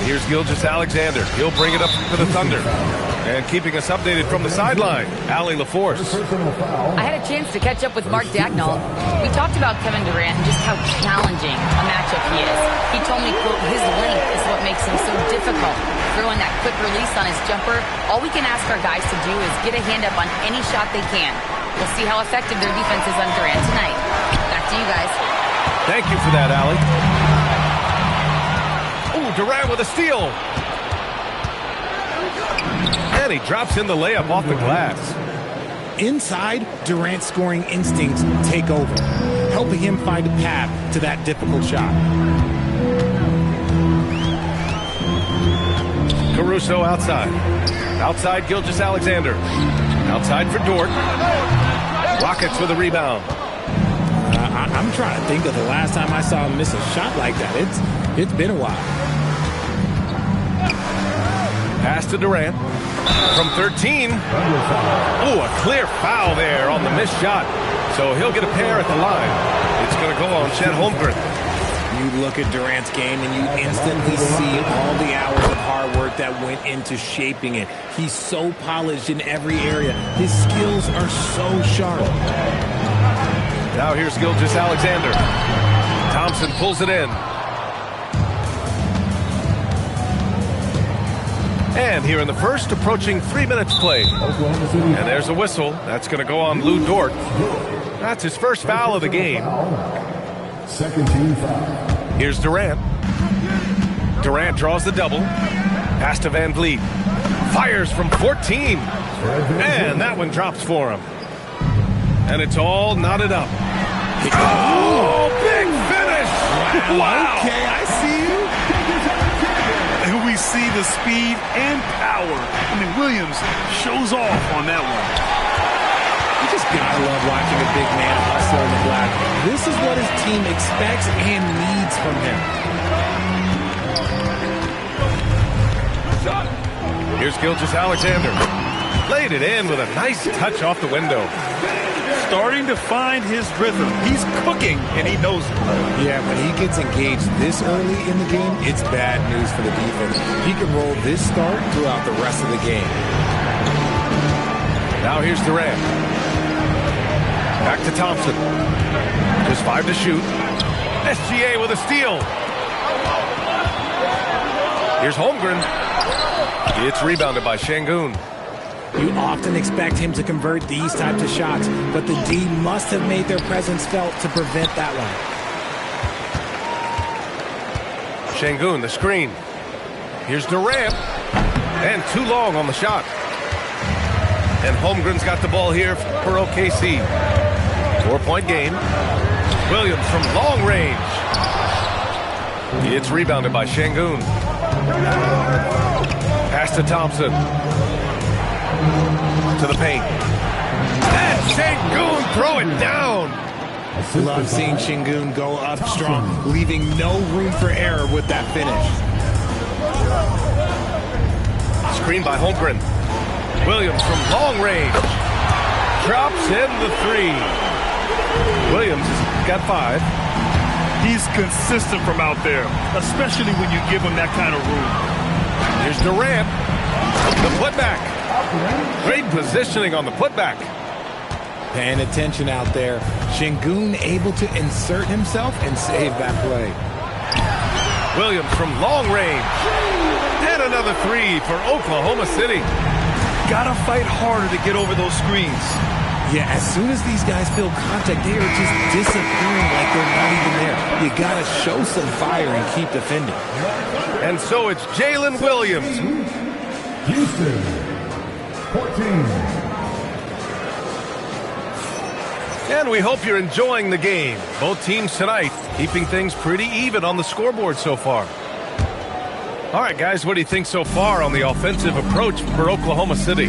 Here's Gilgeous-Alexander. He'll bring it up for the Thunder. And keeping us updated from the sideline, Allie LaForce. I had a chance to catch up with Mark Dagnall. We talked about Kevin Durant and just how challenging a matchup he is. He told me, quote, his length is what makes him so difficult. Throwing that quick release on his jumper, all we can ask our guys to do is get a hand up on any shot they can. We'll see how effective their defense is on Durant tonight. Back to you guys. Thank you for that, Allie. Oh, Durant with a steal. And he drops in the layup off the glass. Inside, Durant's scoring instincts take over, helping him find a path to that difficult shot. Caruso outside. Outside, Gilgeous-Alexander. Outside for Dort. Rockets with a rebound. I'm trying to think of the last time I saw him miss a shot like that. It's been a while. Pass to Durant. From 13. Oh, a clear foul there on the missed shot. So he'll get a pair at the line. It's going to go on Chet Holmgren. You look at Durant's game and you instantly see all the hours of hard work that went into shaping it. He's so polished in every area. His skills are so sharp. Now here's Gilgeous-Alexander. Thompson pulls it in. And here in the first, approaching 3 minutes played. And there's a whistle. That's going to go on Lou Dort. That's his first foul of the game. Second team foul. Here's Durant. Durant draws the double. Pass to Van Vliet. Fires from 14. And that one drops for him. And it's all knotted up. Oh, big finish! Wow! Okay, I see you. And we see the speed and power. I mean, Williams shows off on that one. You just gotta love watching a big man hustle in the black. This is what his team expects and needs from him. Here's Gilgeous-Alexander. Laid it in with a nice touch off the window. Starting to find his rhythm. He's cooking, and he knows it. Yeah, when he gets engaged this early in the game, it's bad news for the defense. He can roll this start throughout the rest of the game. Now here's Durant. Back to Thompson. Just 5 to shoot. SGA with a steal. Here's Holmgren. It's rebounded by Şengün. You often expect him to convert these types of shots, but the D must have made their presence felt to prevent that one. Şengün, the screen. Here's Durant. And too long on the shot. And Holmgren's got the ball here for OKC. 4-point game. Williams from long range. It's rebounded by Şengün. Pass to Thompson. To the paint. And Şengün throw it down. Love seeing Şengün go up strong, leaving no room for error with that finish. Screen by Holmgren. Williams from long range. Drops in the 3. Williams has got 5. He's consistent from out there, especially when you give him that kind of room. Here's Durant. The putback. Great positioning on the putback. Paying attention out there. Şengün able to insert himself and save that play. Williams from long range. And another 3 for Oklahoma City. Gotta fight harder to get over those screens. Yeah, as soon as these guys feel contact, they are just disappearing like they're not even there. You gotta show some fire and keep defending. And so it's Jalen Williams. Houston, 14. And we hope you're enjoying the game. Both teams tonight keeping things pretty even on the scoreboard so far. All right, guys, what do you think so far on the offensive approach for Oklahoma City?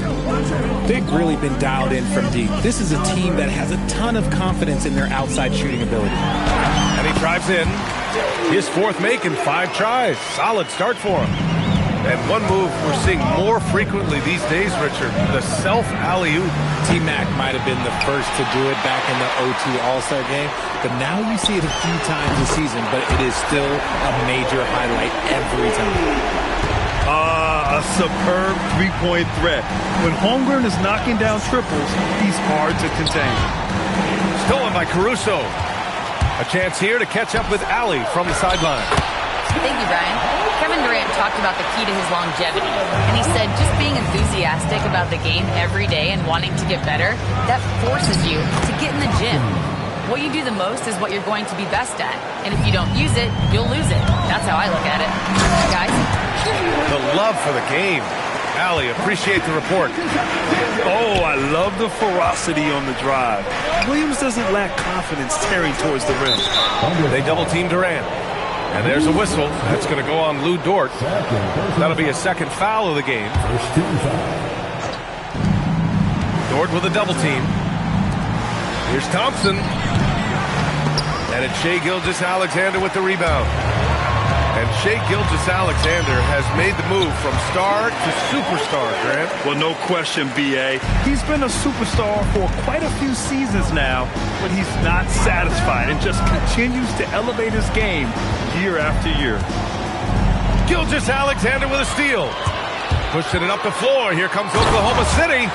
They've really been dialed in from deep. This is a team that has a ton of confidence in their outside shooting ability. And he drives in. His 4th make in 5 tries. Solid start for him. And one move we're seeing more frequently these days, Richard, the self-alley-oop. T-Mac might have been the first to do it back in the 02 All-Star game, but now you see it a few times this season, but it is still a major highlight every time. A superb three-point threat. When Holmgren is knocking down triples, he's hard to contain. Stolen by Caruso. A chance here to catch up with Allie from the sideline. Thank you, Brian. Kevin Durant talked about the key to his longevity, and he said just being enthusiastic about the game every day and wanting to get better, that forces you to get in the gym. What you do the most is what you're going to be best at, and if you don't use it, you'll lose it. That's how I look at it. Guys? The love for the game. Allie, appreciate the report. Oh, I love the ferocity on the drive. Williams doesn't lack confidence tearing towards the rim. They double-team Durant. And there's a whistle. That's going to go on Lou Dort. That'll be a second foul of the game. Dort with a double-team. Here's Thompson. And it's Shai Gilgeous-Alexander with the rebound. And Shai Gilgeous-Alexander has made the move from star to superstar, Grant. Well, no question, B.A. He's been a superstar for quite a few seasons now, but he's not satisfied and just continues to elevate his game year after year. Gilgeous-Alexander with a steal. Pushing it up the floor. Here comes Oklahoma City.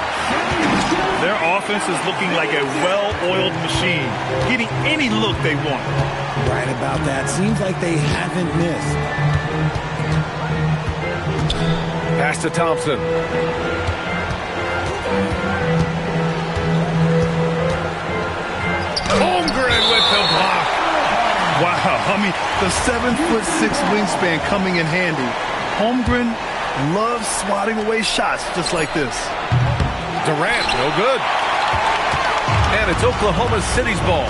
Their offense is looking like a well-oiled machine, getting any look they want. Right about that. Seems like they haven't missed. Pass to Thompson. Holmgren with the block. Wow, I mean, the 7'6" wingspan coming in handy. Holmgren loves swatting away shots just like this. Durant, no good. And it's Oklahoma City's ball.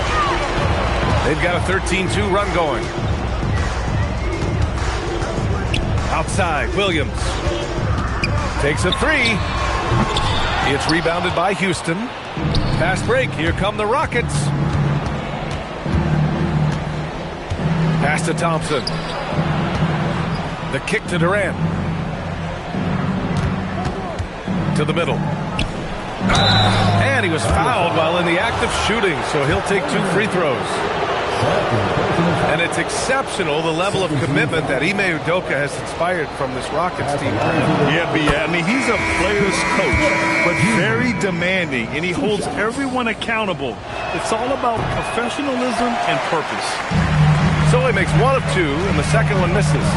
They've got a 13-2 run going. Outside, Williams. Takes a three. It's rebounded by Houston. Fast break, here come the Rockets. Pass to Thompson. The kick to Durant. To the middle. And he was fouled while in the act of shooting, so he'll take 2 free throws. And it's exceptional, the level of commitment that Ime Udoka has inspired from this Rockets team. Yeah, I mean, he's a player's coach, but very demanding, and he holds everyone accountable. It's all about professionalism and purpose. So he makes 1 of 2, and the second one misses.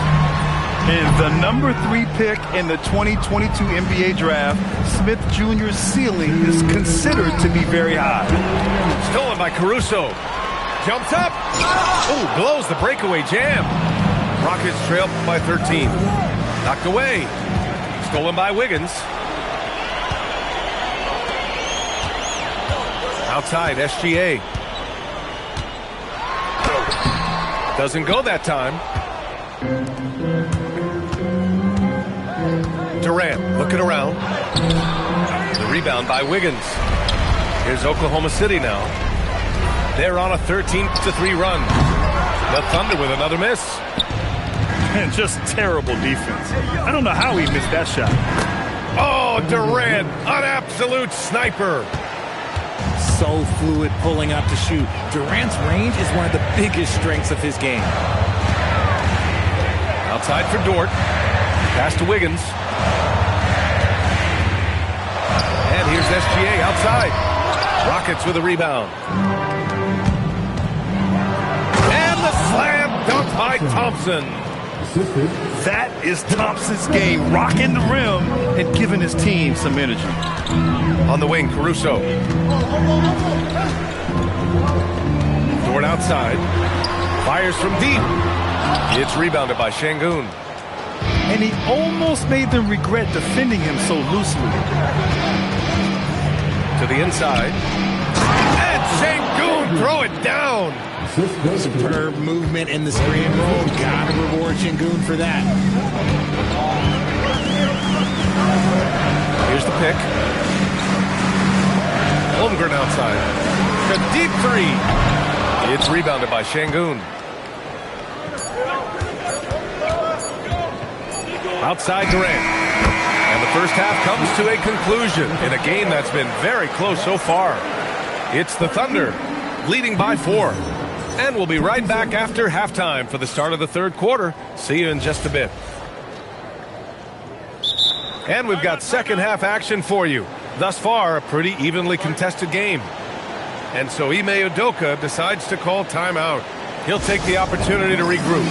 And the number 3 pick in the 2022 NBA draft, Smith Jr.'s ceiling is considered to be very high. Stolen by Caruso. Jumps up. Oh, blows the breakaway jam. Rockets trail by 13. Knocked away. Stolen by Wiggins. Outside, SGA. Doesn't go that time. Durant looking around. The rebound by Wiggins. Here's Oklahoma City now. They're on a 13-3 run. The Thunder with another miss. And just terrible defense. I don't know how he missed that shot. Oh, Durant, an absolute sniper. So fluid pulling up to shoot. Durant's range is one of the biggest strengths of his game. Outside for Dort. Pass to Wiggins. And here's SGA outside. Rockets with a rebound. And the slam dunk by Thompson. That is Thompson's game, rocking the rim and giving his team some energy. On the wing, Caruso. Dort outside. Fires from deep. It's rebounded by Şengün. And he almost made them regret defending him so loosely. To the inside. And Şengün throw it down. Superb movement in the scramble. Gotta reward Şengün for that. Here's the pick. Holmgren outside. A deep three. It's rebounded by Şengün. Outside Durant. And the first half comes to a conclusion in a game that's been very close so far. It's the Thunder leading by 4. And we'll be right back after halftime for the start of the third quarter. See you in just a bit. And we've got second half action for you. Thus far, a pretty evenly contested game. And so Ime Udoka decides to call timeout. He'll take the opportunity to regroup.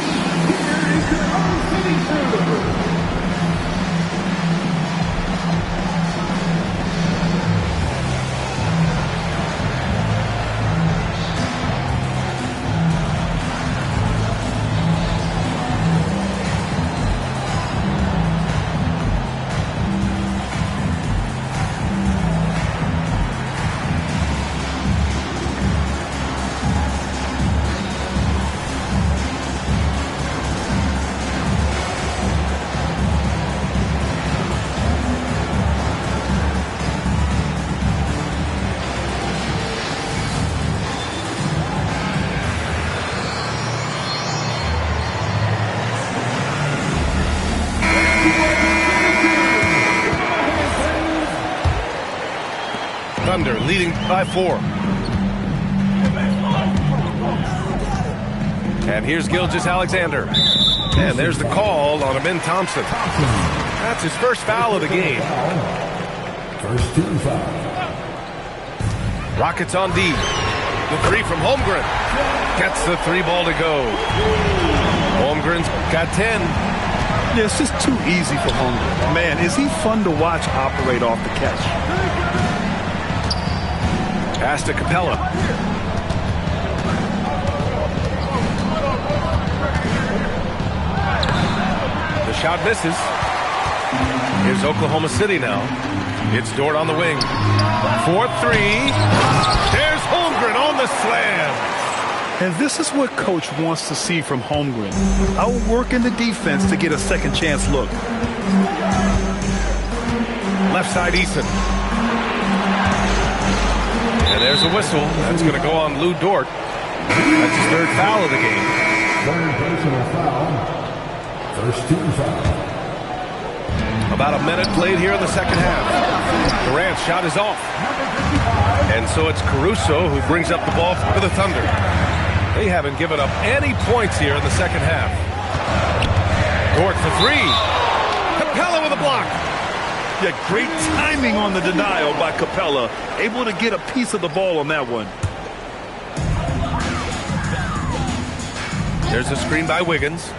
Thunder leading by 4. And here's Gilgeous-Alexander. And there's the call on Amin Thompson. That's his first foul of the game. First team foul. Rockets on D. The 3 from Holmgren. Gets the 3 ball to go. Holmgren's got 10. Yeah, it's just too easy for Holmgren. Man, is he fun to watch operate off the catch. Pass to Capella. The shot misses. Here's Oklahoma City now. It's Dort on the wing. 4-3. There's Holmgren on the slam. And this is what Coach wants to see from Holmgren. Outworking the defense to get a second chance look. Left side Eason. And there's a whistle. That's going to go on Lou Dort. That's his 3rd foul of the game. 3rd personal foul. First team foul. About a minute played here in the second half. Durant's shot is off. And so it's Caruso who brings up the ball for the Thunder. They haven't given up any points here in the second half. Dort for 3. Capella with a block. Yeah, great timing on the denial by Capella. Able to get a piece of the ball on that one. There's a screen by Wiggins.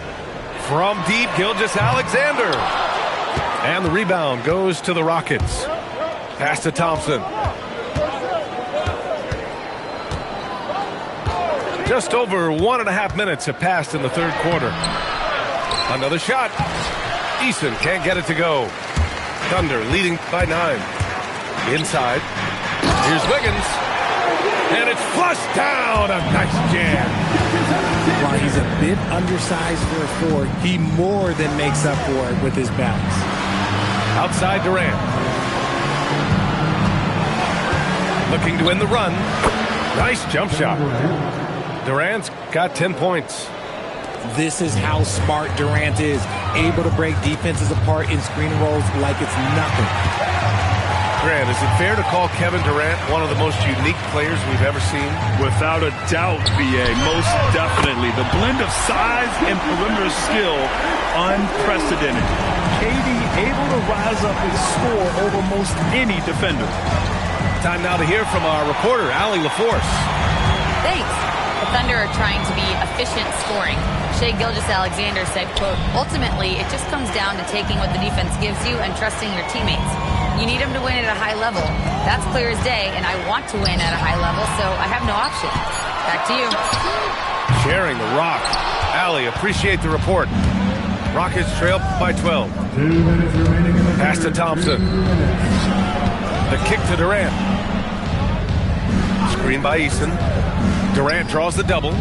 From deep, Gilgeous-Alexander. And the rebound goes to the Rockets. Pass to Thompson. Just over 1.5 minutes have passed in the 3rd quarter. Another shot. Eason can't get it to go. Thunder leading by 9. Inside. Here's Wiggins. And it's flushed down. A nice jam. While he's a bit undersized for a 4, he more than makes up for it with his bounce. Outside Durant. Looking to win the run. Nice jump shot. Durant's got 10 points. This is how smart Durant is. Able to break defenses apart in screen rolls like it's nothing. Grant, is it fair to call Kevin Durant one of the most unique players we've ever seen? Without a doubt, B.A., most definitely. The blend of size and perimeter skill, unprecedented. KD able to rise up and score over most any defender. Time now to hear from our reporter, Allie LaForce. Thanks. The Thunder are trying to be efficient scoring. Shai Gilgeous-Alexander said, quote, ultimately, it just comes down to taking what the defense gives you and trusting your teammates. You need them to win at a high level. That's clear as day, and I want to win at a high level, so I have no option. Back to you. Sharing the rock. Allie, appreciate the report. Rockets trail by 12. 2 minutes remaining in the Pass to Thompson. The kick to Durant. Screen by Eason. Durant draws the double.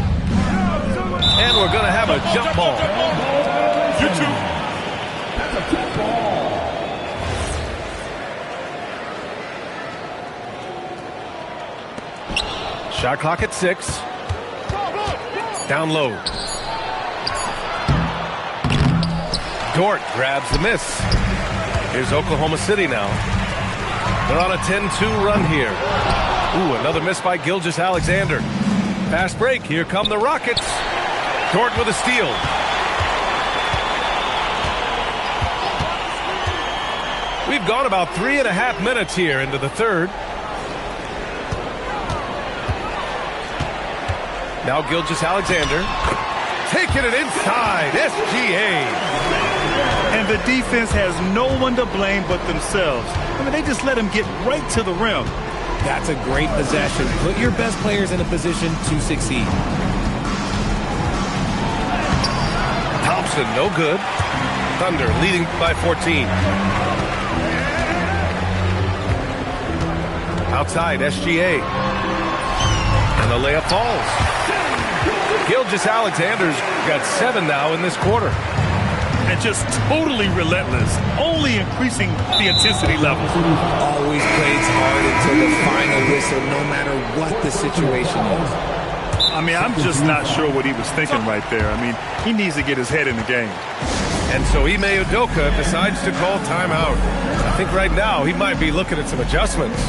And we're going to have a jump ball. Shot clock at 6. Down low. Dort grabs the miss. Here's Oklahoma City now. They're on a 10-2 run here. Ooh, another miss by Gilgeous-Alexander. Fast break. Here come the Rockets. Dort with a steal. We've gone about 3.5 minutes here into the third. Now Gilgeous-Alexander taking it inside. SGA. And the defense has no one to blame but themselves. I mean, they just let him get right to the rim. That's a great possession. Put your best players in a position to succeed. Thompson, no good. Thunder leading by 14. Outside, SGA. And the layup falls. Gilgeous-Alexander's got 7 now in this quarter. And just totally relentless, only increasing the intensity level. Always plays hard until the final whistle, no matter what the situation is. I mean, I'm just not sure what he was thinking right there. I mean, he needs to get his head in the game. And so Ime Udoka decides to call timeout. I think right now he might be looking at some adjustments.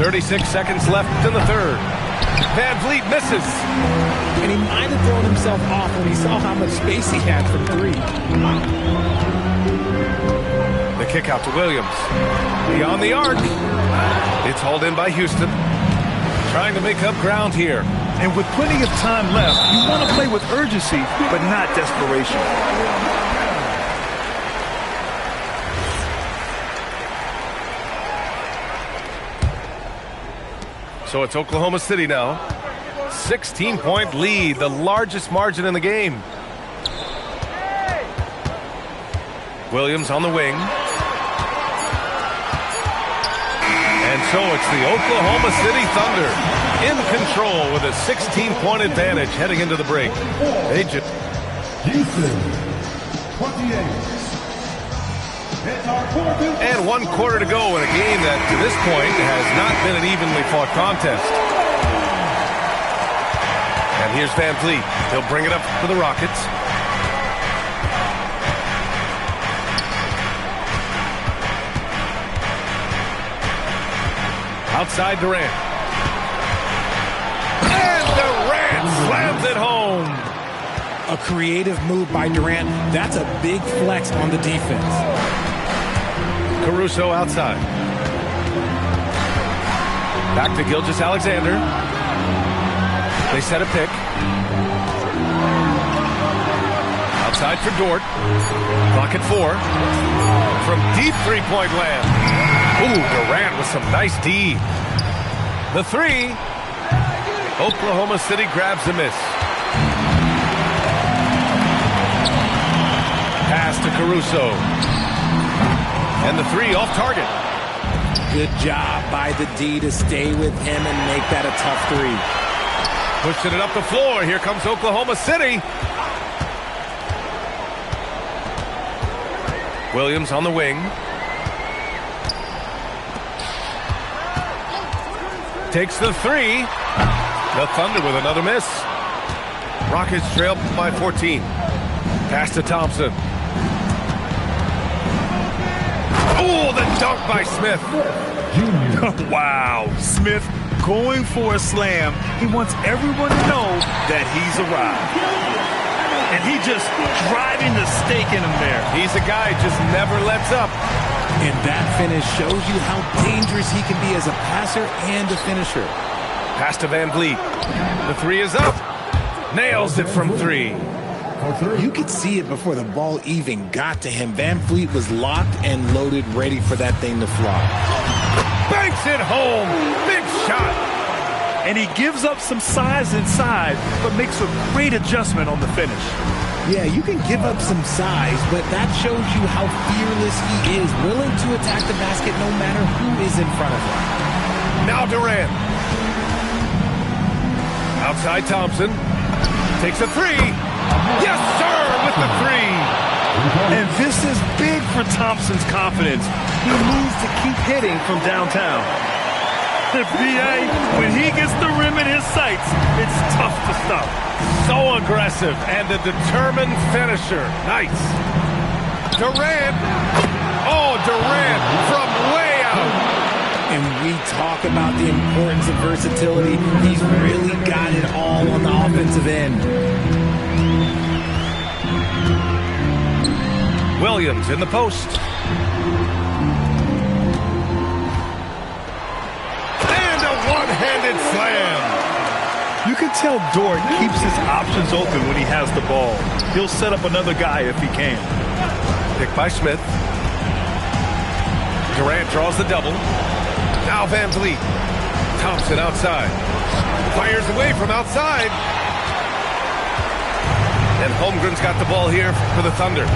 Number 36 seconds left in the third. Van Vliet misses. And he might have thrown himself off when he saw how much space he had from three. The kick out to Williams. Beyond the arc. It's hauled in by Houston. Trying to make up ground here. And with plenty of time left, you want to play with urgency, but not desperation. So it's Oklahoma City now. 16-point lead, the largest margin in the game. Williams on the wing. And so it's the Oklahoma City Thunder in control with a 16-point advantage heading into the break. They just... Houston, 28. And 1 quarter to go in a game that, to this point, has not been an evenly fought contest. And here's Van Vliet. He'll bring it up for the Rockets. Outside Durant. And Durant slams it home. A creative move by Durant. That's a big flex on the defense. Caruso outside. Back to Gilgeous-Alexander. They set a pick. Outside for Dort. Clock at 4. From deep three-point land. Ooh, Durant with some nice D. The 3. Oklahoma City grabs the miss. Pass to Caruso. And the 3 off target. Good job by the D to stay with him and make that a tough 3. Pushing it up the floor. Here comes Oklahoma City. Williams on the wing. Takes the 3. The Thunder with another miss. Rockets trail by 14. Pass to Thompson. Oh, the dunk by Smith. Wow, Smith going for a slam. He wants everyone to know that he's arrived. And he just driving the stake in him there. He's a guy just never lets up. And that finish shows you how dangerous he can be as a passer and a finisher. Pass to Van Vliet. The 3 is up. Nails it from 3. You could see it before the ball even got to him. Van Vliet was locked and loaded, ready for that thing to fly. Banks it home. Big shot. And he gives up some size inside, but makes a great adjustment on the finish. Yeah, you can give up some size, but that shows you how fearless he is, willing to attack the basket no matter who is in front of him. Now Durant. Outside Thompson. Takes a 3. Yes, sir, with the three. And this is big for Thompson's confidence. He needs to keep hitting from downtown. B.A., when he gets the rim in his sights, it's tough to stop. So aggressive and a determined finisher. Nice. Durant. Oh, Durant from way out. And we talk about the importance of versatility. He's really got it all on the offensive end. Williams in the post. And a one-handed slam. You can tell Dort keeps his options open when he has the ball. He'll set up another guy if he can. Pick by Smith. Durant draws the double. Now Van Vliet. Thompson outside. Fires away from outside. And Holmgren's got the ball here for the Thunder.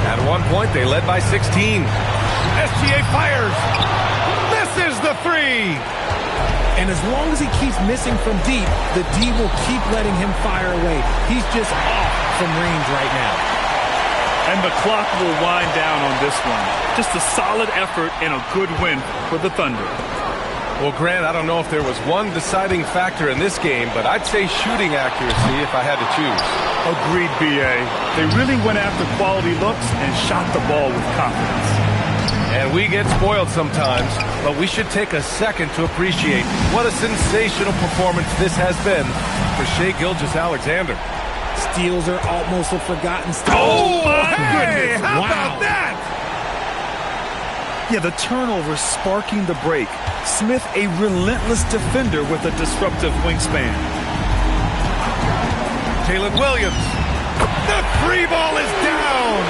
At one point, they led by 16. SGA fires. Misses the three. And as long as he keeps missing from deep, the D will keep letting him fire away. He's just off from range right now. And the clock will wind down on this one. Just a solid effort and a good win for the Thunder. Well, Grant, I don't know if there was one deciding factor in this game, but I'd say shooting accuracy if I had to choose. Agreed, B.A. They really went after quality looks and shot the ball with confidence. And we get spoiled sometimes, but we should take a second to appreciate what a sensational performance this has been for Shai Gilgeous-Alexander. Steals are almost a forgotten style. Oh, my goodness. How wow. about that? Yeah, the turnover sparking the break. Smith, a relentless defender with a disruptive wingspan. Jalen Williams. The three ball is down.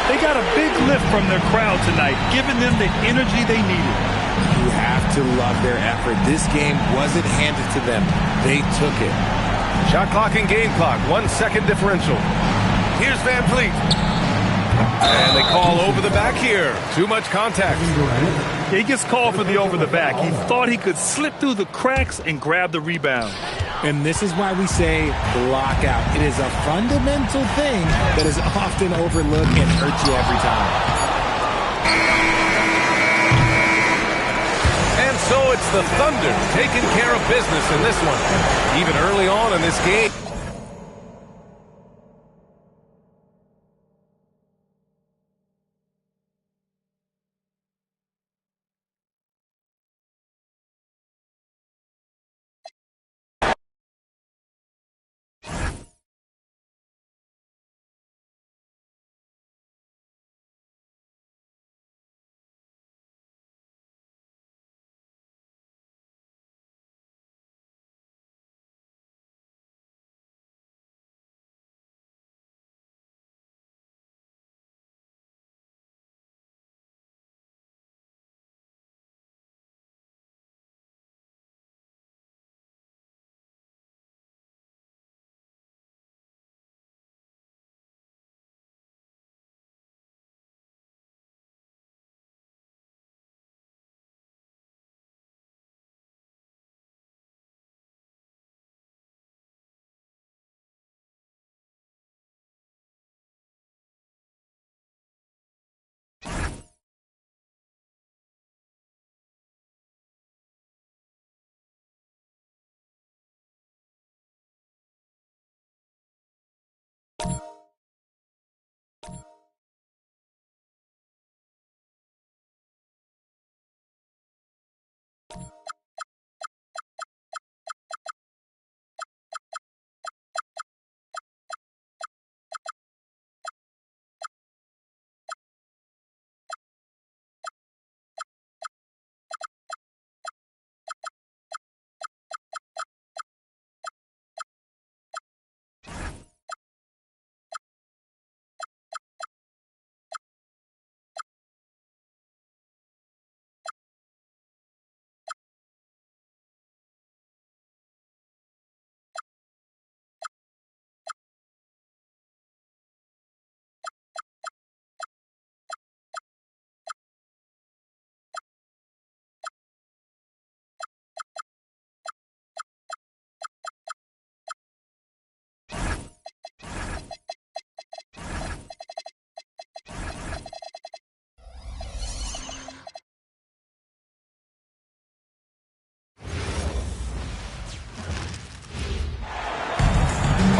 They got a big lift from their crowd tonight, giving them the energy they needed. You have to love their effort. This game wasn't handed to them. They took it. Shot clock and game clock. 1 second differential. Here's Van Vliet. And they call over the back here. Too much contact. He gets called for the over the back. He thought he could slip through the cracks and grab the rebound. And this is why we say lockout. It is a fundamental thing that is often overlooked and hurts you every time. And so it's the Thunder taking care of business in this one. Even early on in this game.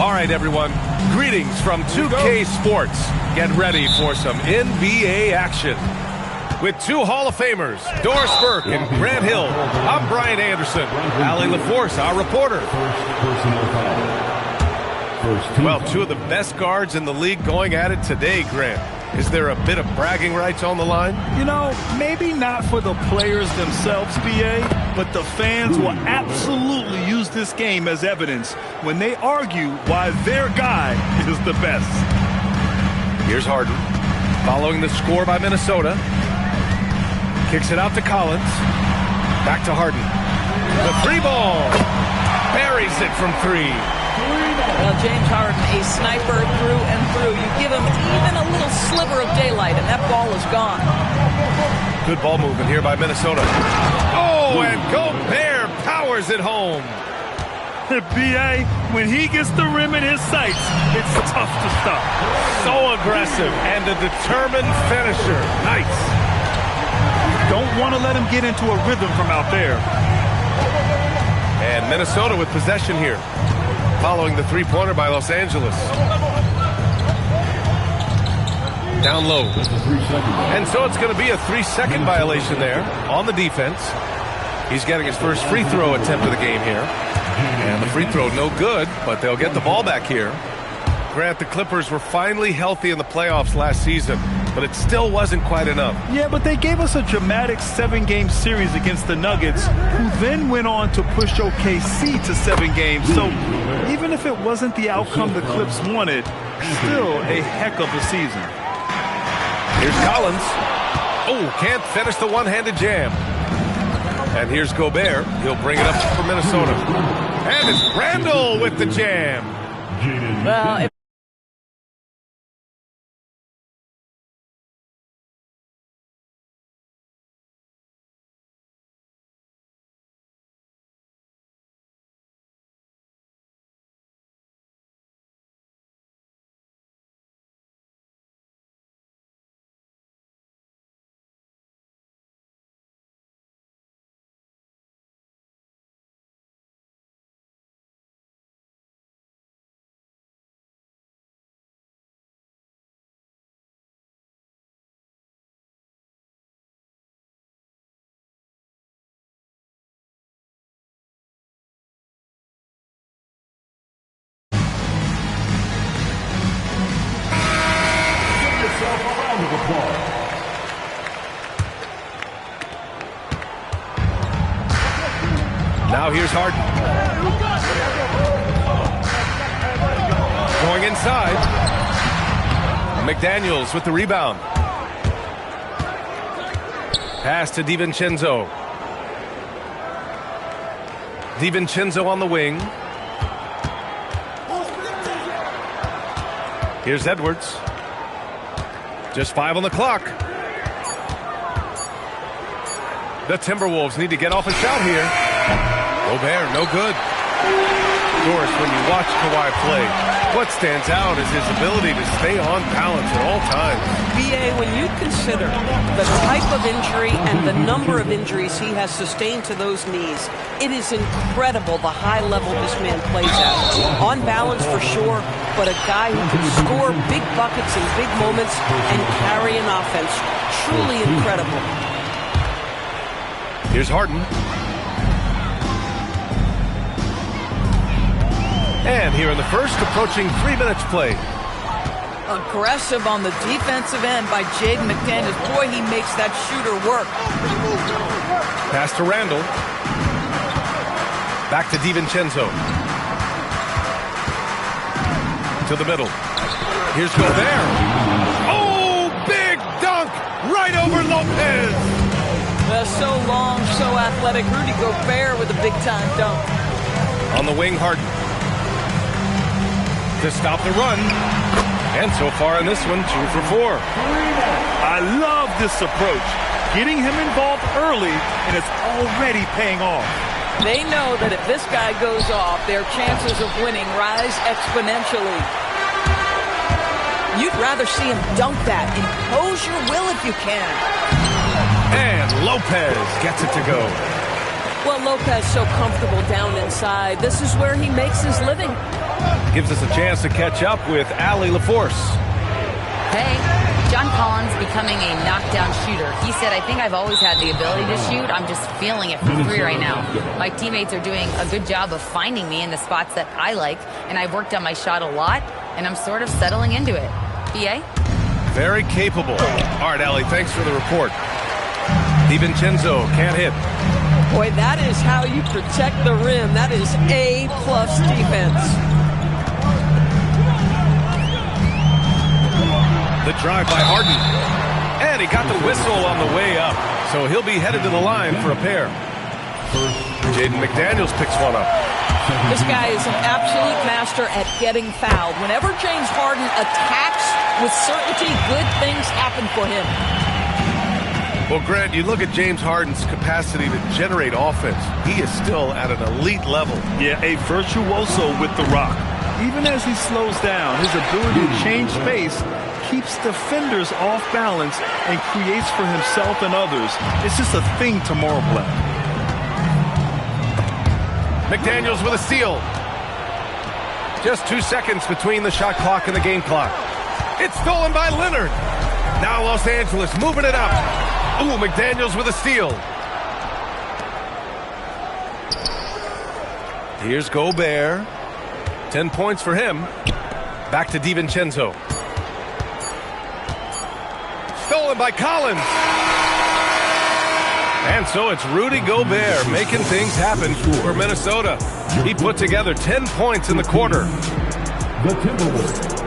All right, everyone. Greetings from 2K Sports. Get ready for some NBA action. With two Hall of Famers, Doris Burke and Grant Hill, I'm Brian Anderson. Allie LaForce, our reporter. Well, two of the best guards in the league going at it today, Grant. Is there a bit of bragging rights on the line? You know, maybe not for the players themselves, B.A., but the fans will absolutely use this game as evidence when they argue why their guy is the best. Here's Harden, following the score by Minnesota. Kicks it out to Collins. Back to Harden. The three ball. Buries it from three. Well, James Harden, a sniper through and through. You give him even a little sliver of daylight, and that ball is gone. Good ball movement here by Minnesota. Oh, and Gobert powers it home. B.A., when he gets the rim in his sights, it's tough to stop. So aggressive and a determined finisher. Nice. Don't want to let him get into a rhythm from out there. And Minnesota with possession here, following the three-pointer by Los Angeles. Down low. And so it's going to be a 3-second violation there on the defense. He's getting his first free throw attempt of the game here. And the free throw no good, but they'll get the ball back here. Grant, the Clippers were finally healthy in the playoffs last season, but it still wasn't quite enough. Yeah, but they gave us a dramatic 7-game series against the Nuggets, who then went on to push OKC to 7 games. So even if it wasn't the outcome the Clips wanted, still a heck of a season. Here's Collins. Oh, can't finish the one-handed jam. And here's Gobert. He'll bring it up for Minnesota. And it's Randall with the jam. Well, Now here's Harden. Going inside. McDaniels with the rebound. Pass to DiVincenzo. DiVincenzo on the wing. Here's Edwards. Just 5 on the clock. The Timberwolves need to get off a shot here. Gobert, no good. Doris, when you watch Kawhi play, what stands out is his ability to stay on balance at all times. B.A., when you consider the type of injury and the number of injuries he has sustained to those knees, it is incredible the high level this man plays at. On balance for sure, but a guy who can score big buckets in big moments and carry an offense. Truly incredible. Here's Harden. And here in the first, approaching 3 minutes play. Aggressive on the defensive end by Jaden McDaniels. Boy, he makes that shooter work. Pass to Randall. Back to DiVincenzo. To the middle. Here's Gobert. Oh, big dunk right over Lopez. So long, so athletic. Rudy Gobert with a big-time dunk. On the wing, Harden. To stop the run. And so far in this one, 2 for 4. I love this approach. Getting him involved early, and it's already paying off. They know that if this guy goes off, their chances of winning rise exponentially. You'd rather see him dunk that. Impose your will if you can. And Lopez gets it to go. Well, Lopez so comfortable down inside. This is where he makes his living. Gives us a chance to catch up with Allie LaForce. Hey, John Collins becoming a knockdown shooter. He said, I think I've always had the ability to shoot. I'm just feeling it for free right now. My teammates are doing a good job of finding me in the spots that I like, and I've worked on my shot a lot, and I'm sort of settling into it. B.A.? Very capable. All right, Allie, thanks for the report. DiVincenzo can't hit. Boy, that is how you protect the rim. That is A-plus defense. The drive by Harden. And he got the whistle on the way up. So he'll be headed to the line for a pair. Jaden McDaniels picks one up. This guy is an absolute master at getting fouled. Whenever James Harden attacks with certainty, good things happen for him. Well, Grant, you look at James Harden's capacity to generate offense. He is still at an elite level. Yeah, a virtuoso with the rock. Even as he slows down, his ability to change space keeps defenders off balance and creates for himself and others. It's just a thing tomorrow play. McDaniels with a steal. Just 2 seconds between the shot clock and the game clock. It's stolen by Leonard. Now Los Angeles moving it up. Ooh, McDaniels with a steal. Here's Gobert. 10 points for him. Back to DiVincenzo. Stolen by Collins. And so it's Rudy Gobert making things happen for Minnesota. He put together 10 points in the quarter. The Timberwolves,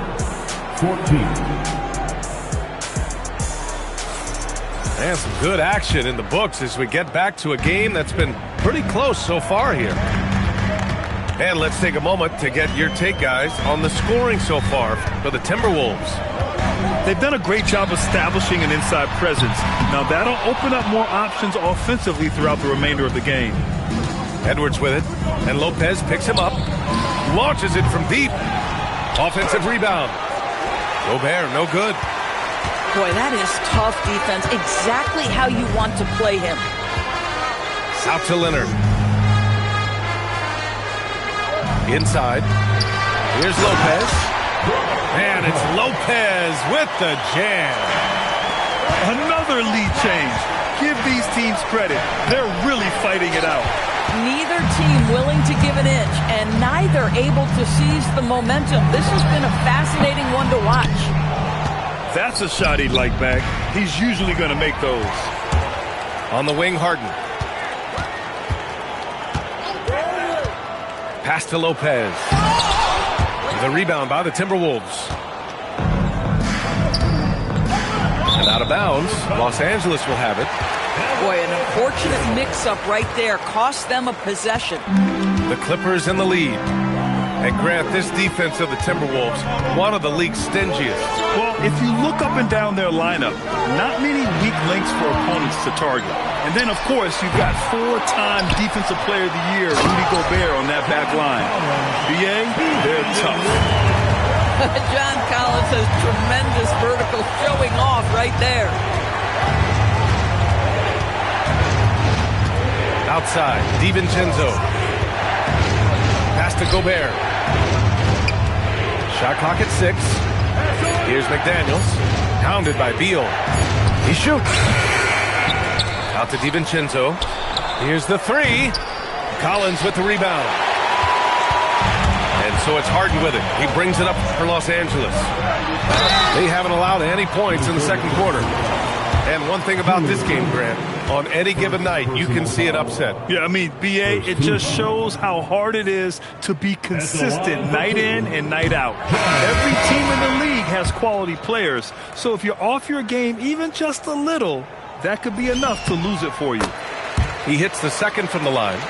14. And some good action in the books as we get back to a game that's been pretty close so far here. And let's take a moment to get your take, guys, on the scoring so far for the Timberwolves. They've done a great job establishing an inside presence. Now that'll open up more options offensively throughout the remainder of the game. Edwards with it, and Lopez picks him up, launches it from deep. Offensive rebound. Gobert, no good. Boy, that is tough defense. Exactly how you want to play him. Out to Leonard. Inside. Here's Lopez. And it's Lopez with the jam. Another lead change. Give these teams credit. They're really fighting it out. Neither team willing to give an inch, and neither able to seize the momentum. This has been a fascinating one to watch. That's a shot he'd like back. He's usually going to make those. On the wing, Harden. Pass to Lopez. The rebound by the Timberwolves. And out of bounds, Los Angeles will have it. Boy, an unfortunate mix-up right there. Cost them a possession. The Clippers in the lead. And Grant, this defense of the Timberwolves, one of the league's stingiest. Well, if you look up and down their lineup, not many weak links for opponents to target. And then, of course, you've got 4-time Defensive Player of the Year, Rudy Gobert, on that back line. BA, they're tough. John Collins has tremendous vertical showing off right there. Outside, DiVincenzo. Pass to Gobert. Shot clock at 6. Here's McDaniels. Pounded by Beal. He shoots. Out to DiVincenzo. Here's the 3. Collins with the rebound. And so it's Harden with it. He brings it up for Los Angeles. They haven't allowed any points in the second quarter. And one thing about this game, Grant, on any given night, you can see an upset. Yeah, I mean, BA, it just shows how hard it is to be consistent night in and night out. Every team in the league has quality players, so if you're off your game even just a little, that could be enough to lose it for you. He hits the second from the line.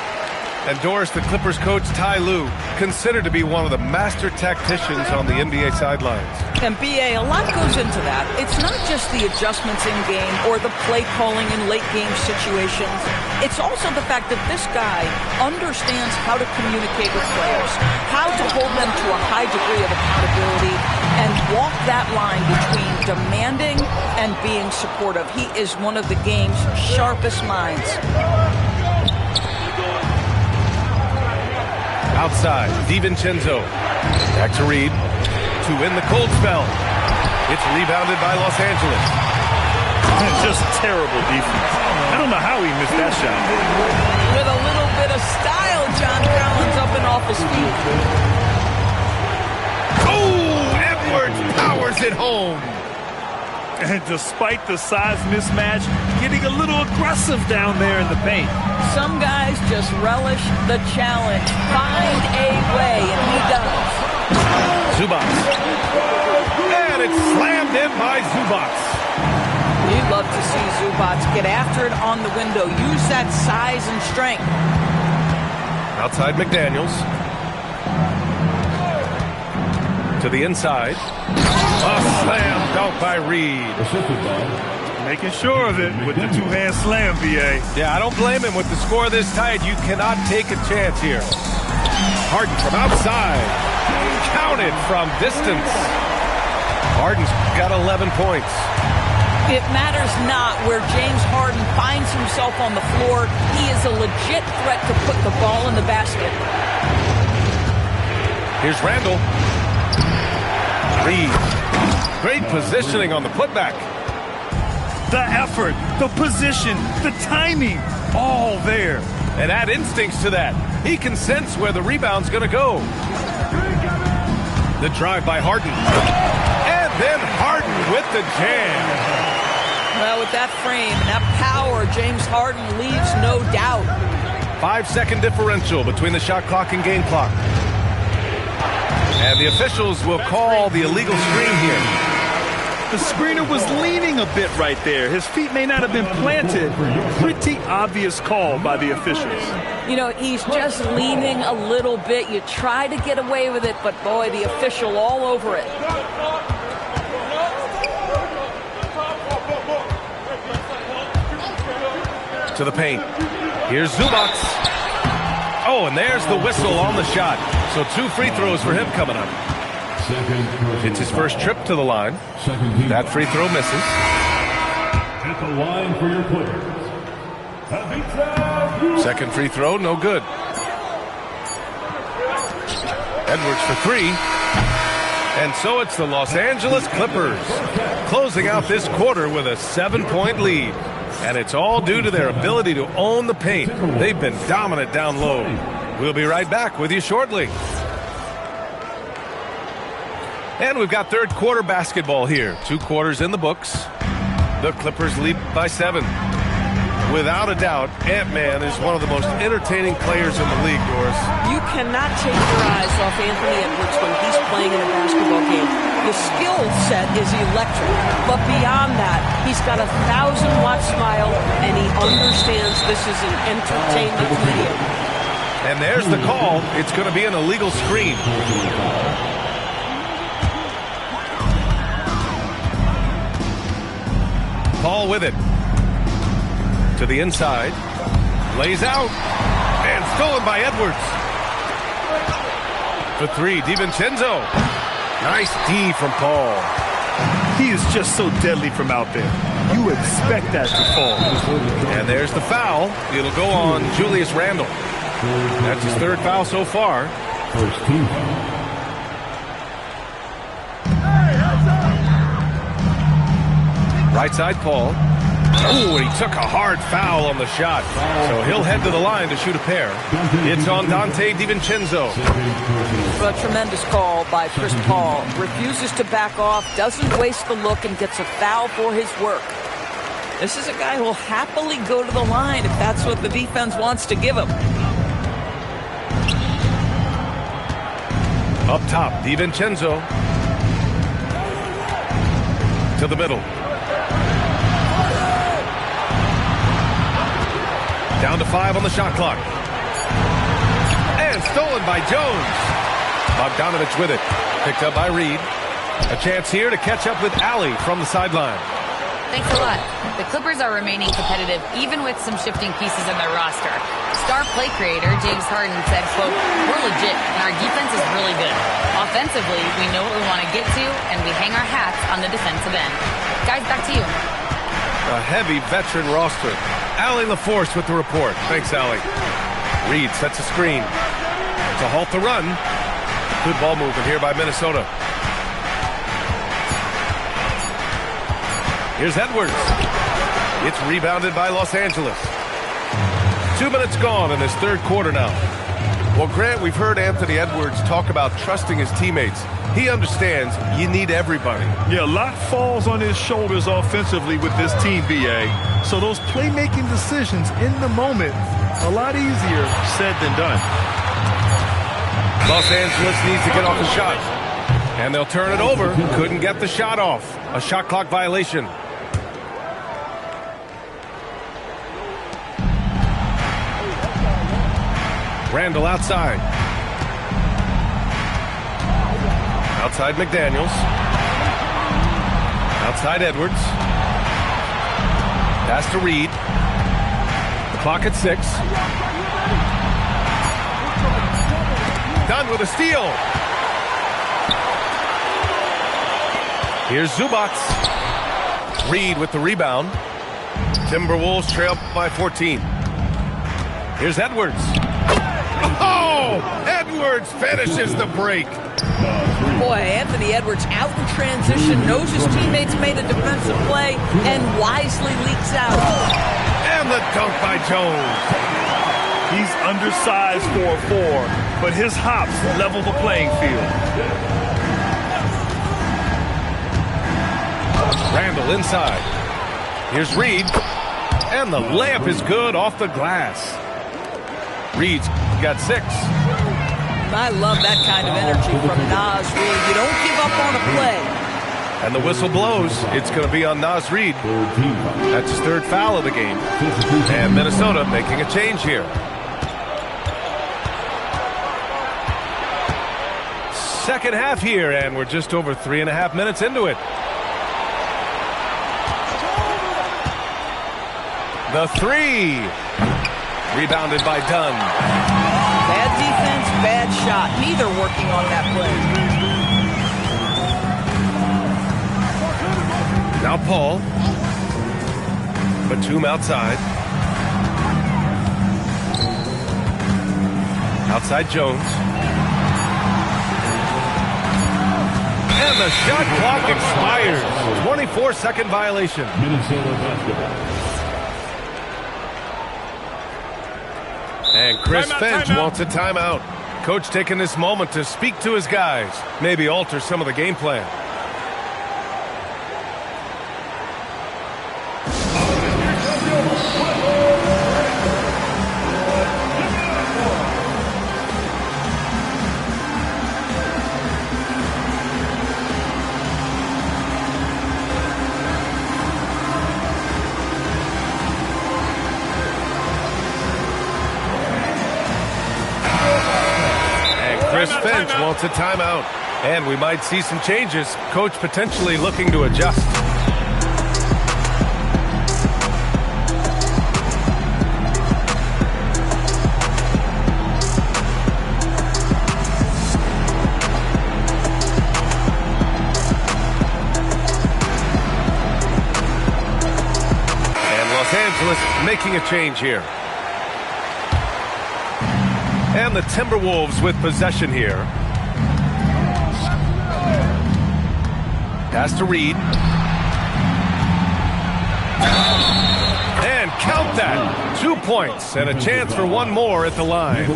And Doris, the Clippers coach, Ty Lue, considered to be one of the master tacticians on the NBA sidelines. And BA, a lot goes into that. It's not just the adjustments in game or the play calling in late game situations. It's also the fact that this guy understands how to communicate with players, how to hold them to a high degree of accountability, and walk that line between demanding and being supportive. He is one of the game's sharpest minds. Outside, DiVincenzo. Back to Reed to win the cold spell. It's rebounded by Los Angeles. Just terrible defense. I don't know how he missed that shot. With a little bit of style, John Collins up and off his feet. Oh, Edwards powers it home. And despite the size mismatch, getting a little aggressive down there in the paint. Some guys just relish the challenge. Find a way, and he does. Zubac. And it's slammed in by Zubac. You'd love to see Zubac get after it on the window. Use that size and strength. Outside McDaniels. To the inside. A slam dunk by Reed. Making sure of it with the two-hand slam, VA. Yeah, I don't blame him. With the score this tight, you cannot take a chance here. Harden from outside. Counted from distance. Harden's got 11 points. It matters not where James Harden finds himself on the floor. He is a legit threat to put the ball in the basket. Here's Randall. Reed. Great positioning on the putback. The effort, the position, the timing, all there. And add instincts to that. He can sense where the rebound's going to go. The drive by Harden. And then Harden with the jam. Well, with that frame and that power, James Harden leaves no doubt. 5-second differential between the shot clock and game clock. And the officials will call the illegal screen here. The screener was leaning a bit right there. His feet may not have been planted. Pretty obvious call by the officials. You know, he's just leaning a little bit. You try to get away with it, but boy, the official all over it. To the paint. Here's Zubac. Oh, and there's the whistle on the shot. So 2 free throws for him coming up. It's his first trip to the line. That free throw misses. At the line for your players. Second free throw, no good. Edwards for 3. And so it's the Los Angeles Clippers closing out this quarter with a 7-point lead. And it's all due to their ability to own the paint. They've been dominant down low. We'll be right back with you shortly. And we've got third quarter basketball here. 2 quarters in the books. The Clippers lead by 7. Without a doubt, Ant-Man is one of the most entertaining players in the league, Doris. You cannot take your eyes off Anthony Edwards when he's playing in a basketball game. The skill set is electric, but beyond that, he's got a 1,000-watt smile, and he understands this is an entertainment medium. And there's the call. It's going to be an illegal screen. Paul with it. To the inside. Lays out. And stolen by Edwards. For 3, DiVincenzo. Nice D from Paul. He is just so deadly from out there. You expect that to fall. And there's the foul. It'll go on Julius Randle. That's his 3rd foul so far. First team. Right side, Paul. Oh, and he took a hard foul on the shot. So he'll head to the line to shoot a pair. It's on Dante DiVincenzo. A tremendous call by Chris Paul. Refuses to back off, doesn't waste the look, and gets a foul for his work. This is a guy who will happily go to the line if that's what the defense wants to give him. Up top, DiVincenzo. To the middle. Down to 5 on the shot clock. And stolen by Jones. Bogdanovich with it. Picked up by Reed. A chance here to catch up with Allie from the sideline. Thanks a lot. The Clippers are remaining competitive even with some shifting pieces in their roster. Star play creator James Harden said, quote, "We're legit and our defense is really good. Offensively, we know what we want to get to and we hang our hats on the defensive end." Guys, back to you. A heavy veteran roster. Allie LaForce with the report. Thanks, Allie. Reed sets a screen to halt the run. Good ball movement here by Minnesota. Here's Edwards. It's rebounded by Los Angeles. 2 minutes gone in this third quarter now. Well, Grant, we've heard Anthony Edwards talk about trusting his teammates. He understands you need everybody. Yeah, a lot falls on his shoulders offensively with this team, BA. So those playmaking decisions in the moment, a lot easier said than done. Los Angeles needs to get off the shot. And they'll turn it over. Couldn't get the shot off. A shot clock violation. Randall outside. Outside McDaniels. Outside Edwards. Pass to Reed. The clock at 6. Dunn with a steal. Here's Zubac. Reed with the rebound. Timberwolves trail by 14. Here's Edwards. Oh! Edwards finishes the break. Boy, Anthony Edwards out in transition, knows his teammates made a defensive play, and wisely leaks out. And the dunk by Jones. He's undersized for a 4, but his hops level the playing field. Randall inside. Here's Reed. And the layup is good off the glass. Reed's got 6. I love that kind of energy from Naz Reid. You don't give up on a play. And the whistle blows. It's going to be on Naz Reid. That's his 3rd foul of the game. And Minnesota making a change here. Second half here, and we're just over 3.5 minutes into it. The 3. Rebounded by Dunn. Bad defense, bad shot. Neither working on that play. Now Paul. Batum outside. Outside Jones. And the shot clock expires. 24-second violation. Minnesota basketball. And Chris Finch wants a timeout. Coach taking this moment to speak to his guys. Maybe alter some of the game plan. Chris Finch wants a timeout. And we might see some changes. Coach potentially looking to adjust. And Los Angeles making a change here. And the Timberwolves with possession here. Pass to Reed. And count that. 2 points and a chance for one more at the line.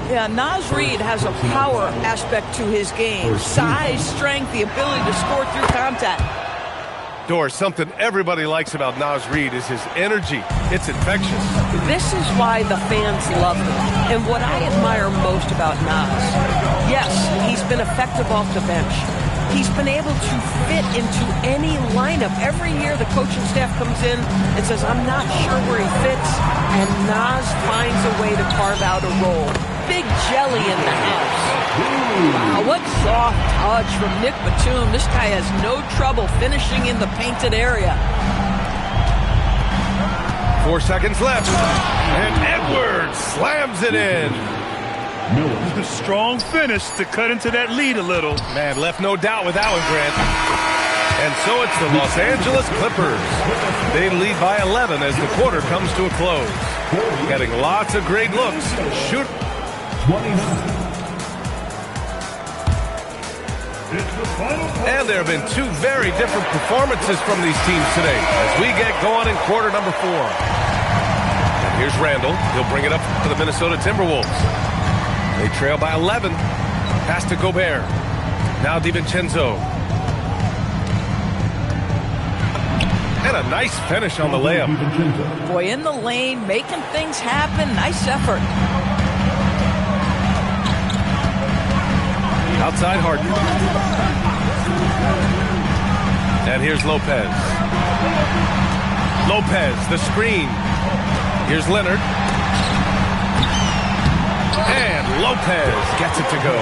Yeah, Naz Reid has a power aspect to his game. Size, strength, the ability to score through contact. Doris, something everybody likes about Naz Reid is his energy. It's infectious. This is why the fans love him. And what I admire most about Naz, yes, he's been effective off the bench. He's been able to fit into any lineup. Every year the coaching staff comes in and says, I'm not sure where he fits, and Naz finds a way to carve out a role. Big jelly in the house. Wow, what soft touch from Nick Batum. This guy has no trouble finishing in the painted area. 4 seconds left. And Edwards slams it in. A strong finish to cut into that lead a little. Man, left no doubt with that one, Grant. And so it's the Los Angeles Clippers. They lead by 11 as the quarter comes to a close. Getting lots of great looks. Shoot. 29. And there have been two very different performances from these teams today as we get going in quarter number 4. And here's Randall. He'll bring it up to the Minnesota Timberwolves. They trail by 11. Pass to Gobert. Now DiVincenzo. And a nice finish on the layup. Boy, in the lane, making things happen. Nice effort. Outside Harden. And here's Lopez. Lopez, the screen. Here's Leonard. And Lopez gets it to go.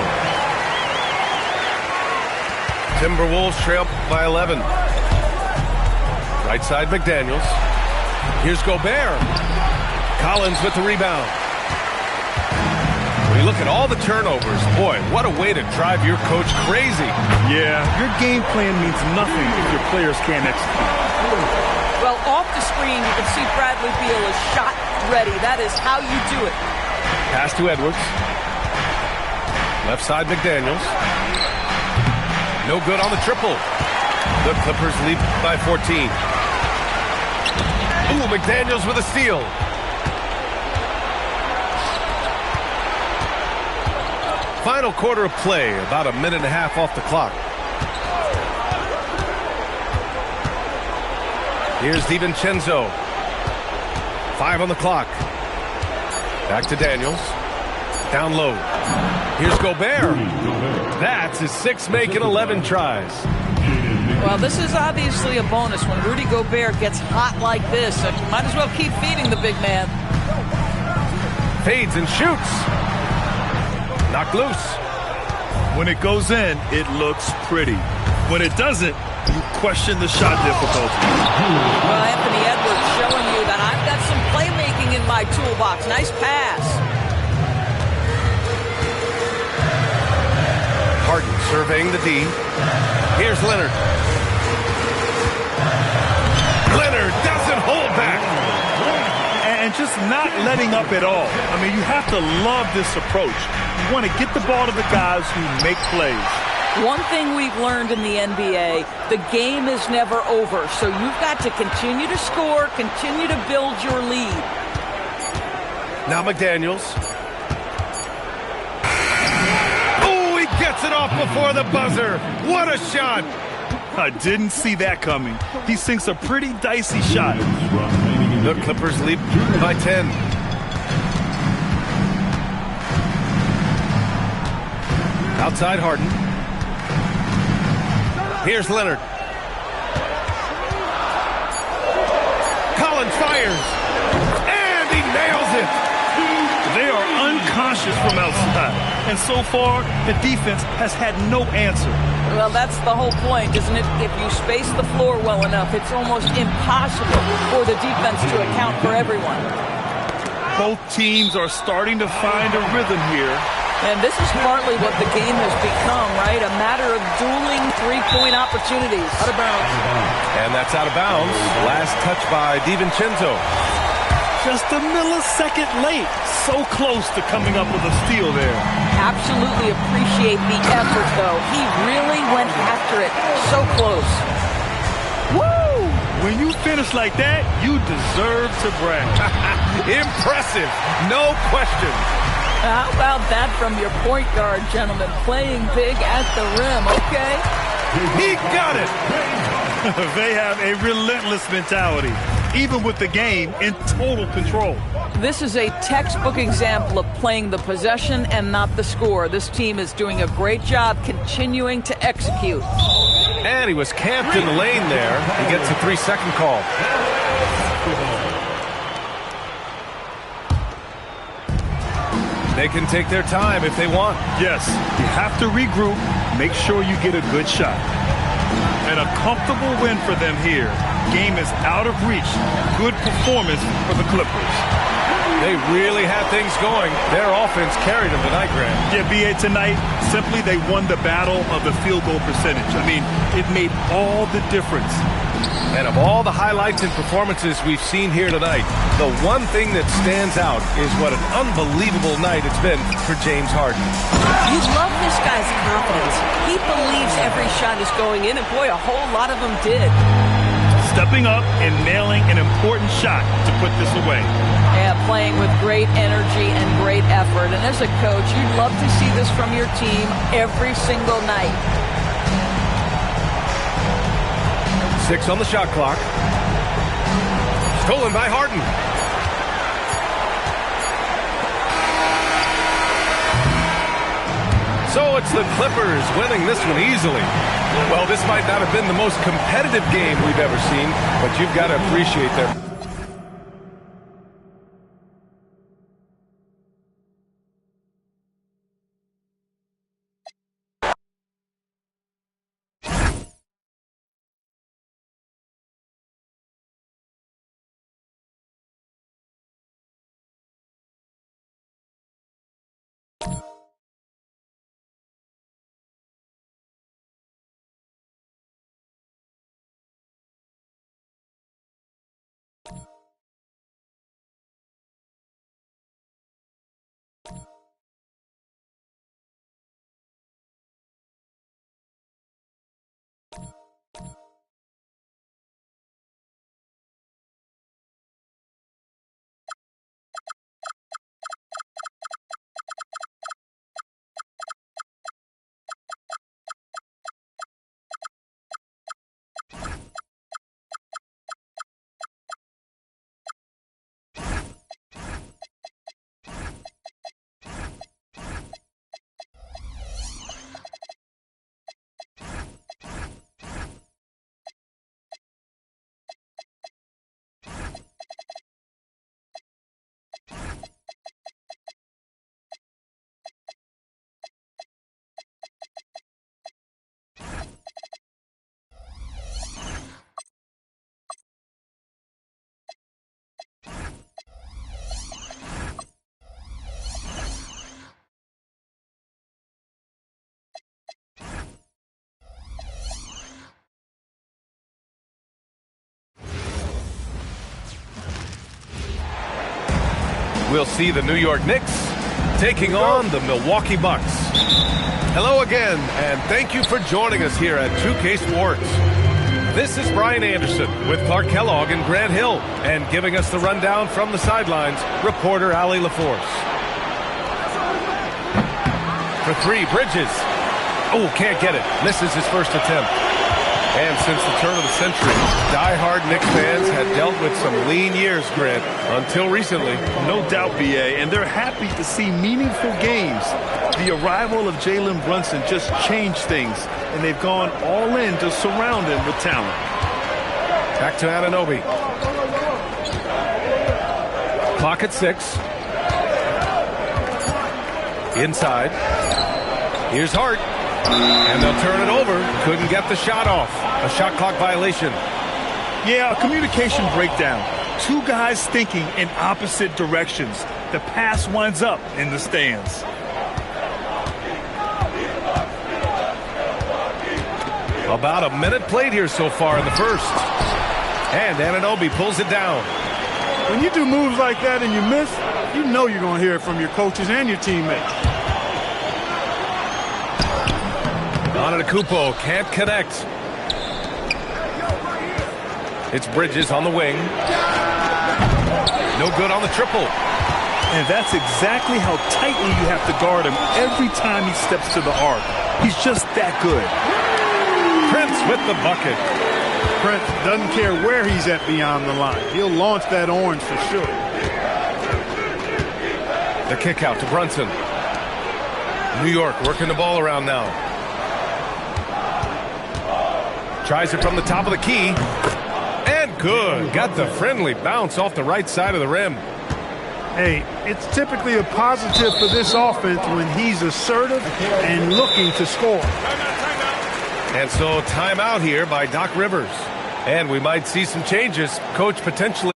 Timberwolves trail by 11. Right side McDaniels. Here's Gobert. Collins with the rebound. When you look at all the turnovers, boy, what a way to drive your coach crazy. Yeah, your game plan means nothing if your players can't execute. Well, off the screen, you can see Bradley Beal is shot ready. That is how you do it. Pass to Edwards. Left side McDaniels. No good on the triple. The Clippers lead by 14. Ooh, McDaniels with a steal. Final quarter of play, about a minute and a half off the clock. Here's DiVincenzo. 5 on the clock. Back to Daniels. Down low. Here's Gobert. That's his 6th make in 11 tries. Well, this is obviously a bonus when Rudy Gobert gets hot like this. So you might as well keep feeding the big man. Fades and shoots. Knocked loose. When it goes in, it looks pretty. When it doesn't, you question the shot difficulty. Well, Anthony Edwards showing you that I've got some playmaking in my toolbox. Nice pass. Harden surveying the D. Here's Leonard. Leonard doesn't hold back. And just not letting up at all. I mean, you have to love this approach. You want to get the ball to the guys who make plays. One thing we've learned in the NBA, the game is never over. So you've got to continue to score, continue to build your lead. Now McDaniels. Oh, he gets it off before the buzzer. What a shot. I didn't see that coming. He sinks a pretty dicey shot. The Clippers lead by 10. Outside Harden. Here's Leonard. Collins fires. And he nails it. They are unconscious from outside. And so far, the defense has had no answer. Well, that's the whole point, isn't it? If you space the floor well enough, it's almost impossible for the defense to account for everyone. Both teams are starting to find a rhythm here. And this is partly what the game has become, right? A matter of dueling three-point opportunities. Out of bounds. And that's out of bounds. Last touch by DiVincenzo. Just a millisecond late. So close to coming up with a steal there. Absolutely appreciate the effort, though. He really went after it. So close. Woo! When you finish like that, you deserve to brag. Impressive. No question. How about that from your point guard, gentlemen? Playing big at the rim, okay? He got it. They have a relentless mentality, even with the game in total control. This is a textbook example of playing the possession and not the score. This team is doing a great job continuing to execute. And he was camped in the lane there. He gets a 3-second call. They can take their time if they want. Yes, you have to regroup, make sure you get a good shot. And a comfortable win for them here. Game is out of reach. Good performance for the Clippers. They really had things going. Their offense carried them tonight, Grant. Yeah, B.A., tonight, simply they won the battle of the field goal percentage. I mean, it made all the difference. And of all the highlights and performances we've seen here tonight, the one thing that stands out is what an unbelievable night it's been for James Harden. You love this guy's confidence. He believes every shot is going in, and boy, a whole lot of them did. Stepping up and nailing an important shot to put this away. Yeah, playing with great energy and great effort. And as a coach, you'd love to see this from your team every single night. 6 on the shot clock. Stolen by Harden. So it's the Clippers winning this one easily. Well, this might not have been the most competitive game we've ever seen, but you've got to appreciate them. We'll see the New York Knicks taking on the Milwaukee Bucks. Hello again, and thank you for joining us here at 2K Sports. This is Brian Anderson with Clark Kellogg and Grant Hill, and giving us the rundown from the sidelines, reporter Allie LaForce. For 3, Bridges. Oh, can't get it. Misses his first attempt. And since the turn of the century, die-hard Knicks fans had dealt with some lean years, Grant, until recently. No doubt, B.A., and they're happy to see meaningful games. The arrival of Jalen Brunson just changed things, and they've gone all in to surround him with talent. Back to Anunoby. Clock at 6. Inside. Here's Hart. And they'll turn it over. Couldn't get the shot off. A shot clock violation. Yeah, a communication breakdown. Two guys thinking in opposite directions. The pass winds up in the stands. About a minute played here so far in the first. And Anunoby pulls it down. When you do moves like that and you miss, you know you're going to hear it from your coaches and your teammates. Antetokounmpo can't connect. It's Bridges on the wing. No good on the triple. And that's exactly how tightly you have to guard him every time he steps to the arc. He's just that good. Prince with the bucket. Prince doesn't care where he's at beyond the line. He'll launch that orange for sure. The kick out to Brunson. New York working the ball around now. Tries it from the top of the key. And good. Got the friendly bounce off the right side of the rim. Hey, it's typically a positive for this offense when he's assertive and looking to score. And so timeout here by Doc Rivers. And we might see some changes. Coach potentially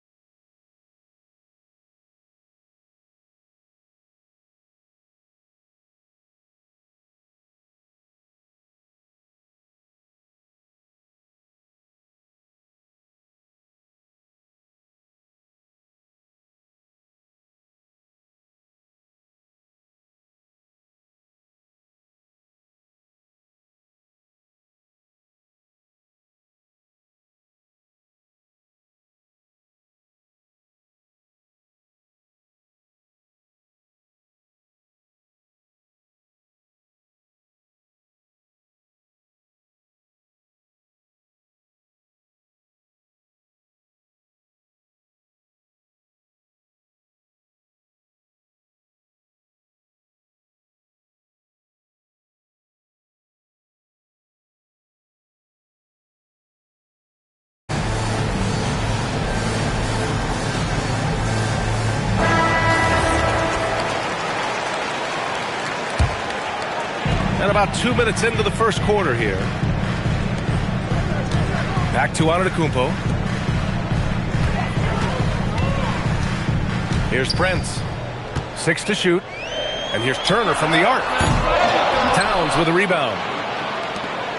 And about 2 minutes into the first quarter here. Back to Antetokounmpo. Here's Prince. 6 to shoot. And here's Turner from the arc. Towns with a rebound.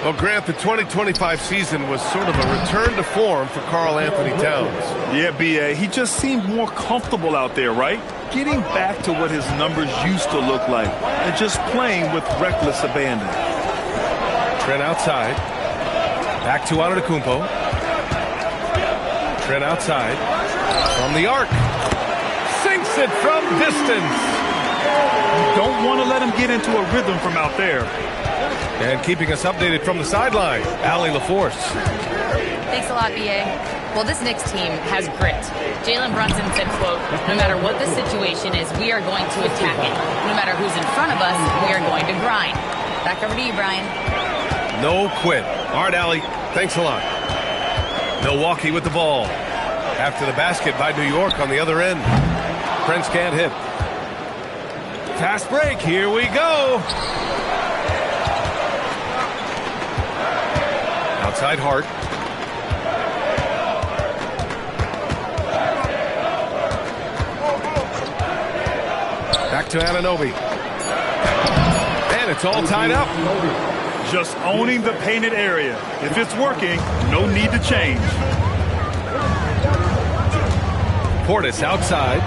Well, Grant, the 2025 season was sort of a return to form for Karl Anthony Towns. Yeah, B.A., he just seemed more comfortable out there, right? Getting back to what his numbers used to look like and just playing with reckless abandon. Trent outside. Back to Antetokounmpo. Trent outside. From the arc. Sinks it from distance. You don't want to let him get into a rhythm from out there. And keeping us updated from the sideline, Allie LaForce. Thanks a lot, B.A. Well, this Knicks team has grit. Jalen Brunson said, quote, no matter what the situation is, we are going to attack it. No matter who's in front of us, we are going to grind. Back over to you, Brian. No quit. All right, Allie, thanks a lot. Milwaukee with the ball. After the basket by New York on the other end. Prince can't hit. Fast break, here we go. Outside Hart. Back to Anunoby. And it's all tied up. Just owning the painted area. If it's working, no need to change. Portis outside.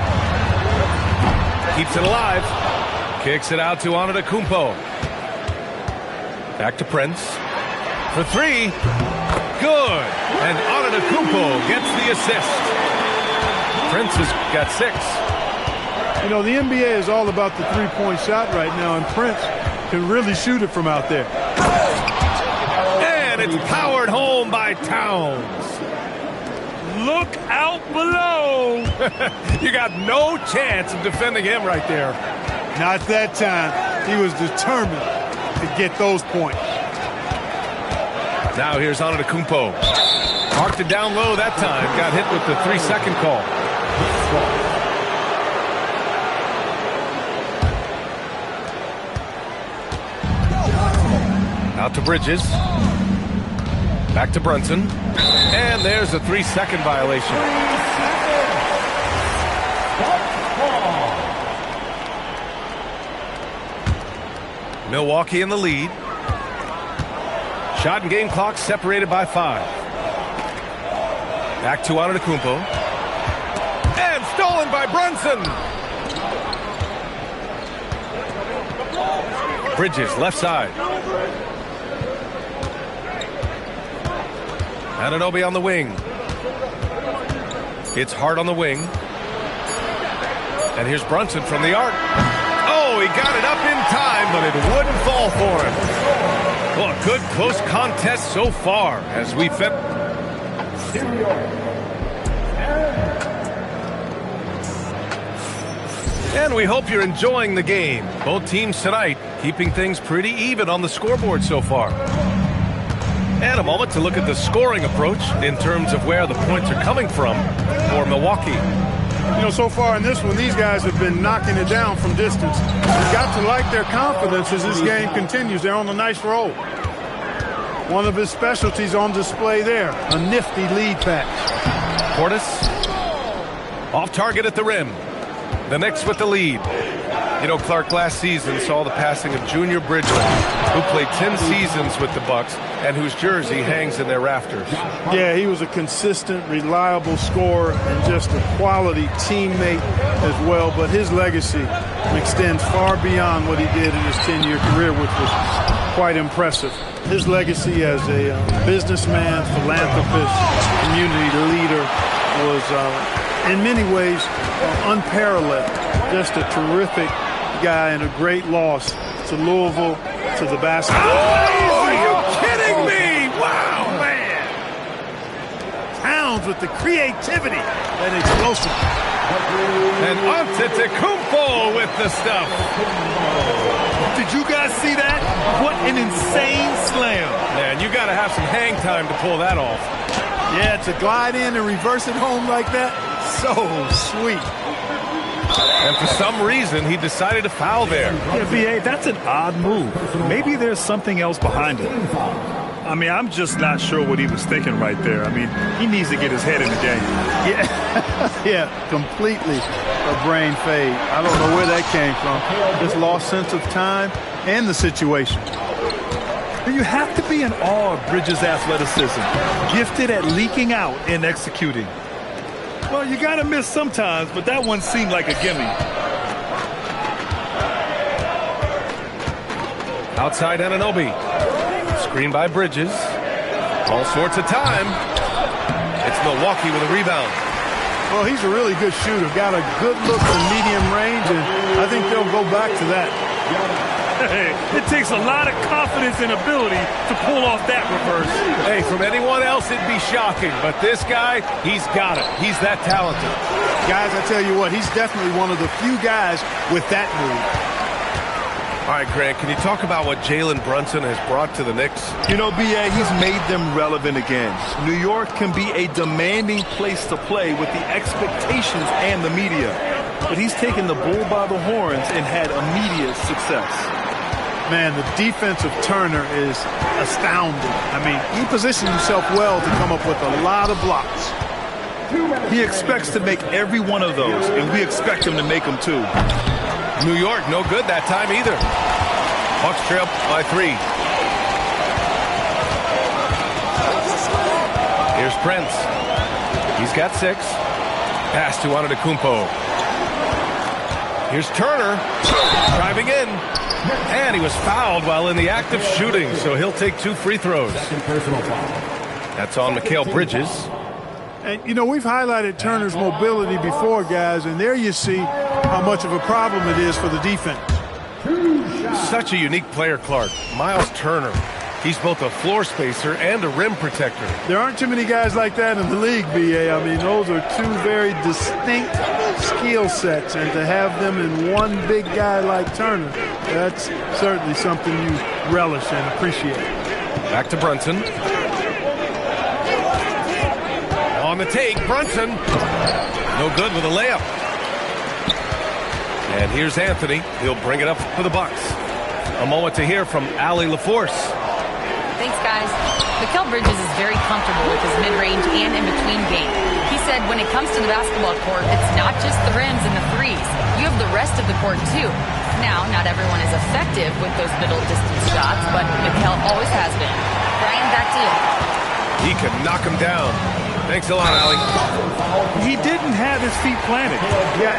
Keeps it alive. Kicks it out to Antetokounmpo. Back to Prince. For 3. Good. And Antetokounmpo gets the assist. Prince has got 6. You know, the NBA is all about the three-point shot right now, and Prince can really shoot it from out there. And it's powered home by Towns. Look out below. You got no chance of defending him right there. Not that time. He was determined to get those points. Now here's Antetokounmpo. Marked it down low that time. Got hit with the 3-second call. Out to Bridges. Back to Brunson. And there's a 3-second violation. Milwaukee in the lead. Shot and game clock separated by 5. Back to Antetokounmpo. And stolen by Brunson. Bridges left side. Anunoby on the wing. It's Hart on the wing. And here's Brunson from the arc. Oh, he got it up in time, but it wouldn't fall for him. Well, a good close contest so far as we fit. And we hope you're enjoying the game. Both teams tonight keeping things pretty even on the scoreboard so far. And a moment to look at the scoring approach in terms of where the points are coming from for Milwaukee. You know, so far in this one, these guys have been knocking it down from distance. You've got to like their confidence as this game continues. They're on a nice roll. One of his specialties on display there, a nifty lead pass. Portis off target at the rim. The Knicks with the lead. You know, Clark last season saw the passing of Junior Bridgeman, who played 10 seasons with the Bucks and whose jersey hangs in their rafters. Yeah, he was a consistent, reliable scorer and just a quality teammate as well. But his legacy extends far beyond what he did in his 10-year career, which was quite impressive. His legacy as a businessman, philanthropist, community leader was, in many ways, unparalleled. Just a terrific guy and a great loss to Louisville, to the basketball. Oh, are you kidding me? Wow, man. Towns with the creativity and explosive. And Antetokounmpo with the stuff. Did you guys see that? What an insane slam. Man, you got to have some hang time to pull that off. Yeah, to glide in and reverse it home like that, so sweet. And for some reason, he decided to foul there. Yeah, B.A., that's an odd move. Maybe there's something else behind it. I mean, I'm just not sure what he was thinking right there. I mean, he needs to get his head in the game. Yeah, yeah, completely a brain fade. I don't know where that came from. Just lost sense of time and the situation. You have to be in awe of Bridges' athleticism, gifted at leaking out and executing. Well, you got to miss sometimes, but that one seemed like a gimme. Outside Anunoby. Screen by Bridges. All sorts of time. It's Milwaukee with a rebound. Well, he's a really good shooter. Got a good look from medium range, and I think they'll go back to that. Hey, it takes a lot of confidence and ability to pull off that reverse. Hey, from anyone else, it'd be shocking. But this guy, he's got it. He's that talented. Guys, I tell you what, he's definitely one of the few guys with that move. All right, Grant, can you talk about what Jalen Brunson has brought to the Knicks? You know, B.A., he's made them relevant again. New York can be a demanding place to play with the expectations and the media. But he's taken the bull by the horns and had immediate success. Man, the defense of Turner is astounding. I mean, he positioned himself well to come up with a lot of blocks. He expects to make every one of those, and we expect him to make them too. New York, no good that time either. Bucks trail by 3. Here's Prince. He's got 6. Pass to Antetokounmpo. Here's Turner driving in. And he was fouled while in the act of shooting, so he'll take 2 free throws. That's on Mikal Bridges. And, you know, we've highlighted Turner's mobility before, guys, and there you see how much of a problem it is for the defense. Such a unique player, Clark. Miles Turner. He's both a floor spacer and a rim protector. There aren't too many guys like that in the league, B.A. I mean, those are 2 very distinct skill sets, and to have them in one big guy like Turner, that's certainly something you relish and appreciate. Back to Brunson. On the take, Brunson. No good with a layup. And here's Anthony. He'll bring it up for the Bucks. A moment to hear from Allie LaForce. Thanks, guys. Mikal Bridges is very comfortable with his mid-range and in-between game. He said when it comes to the basketball court, it's not just the rims and the threes. You have the rest of the court, too. Now, not everyone is effective with those middle-distance shots, but Mikal always has been. Brian, back to you. He can knock him down. Thanks a lot, Allie. He didn't have his feet planted. Yeah,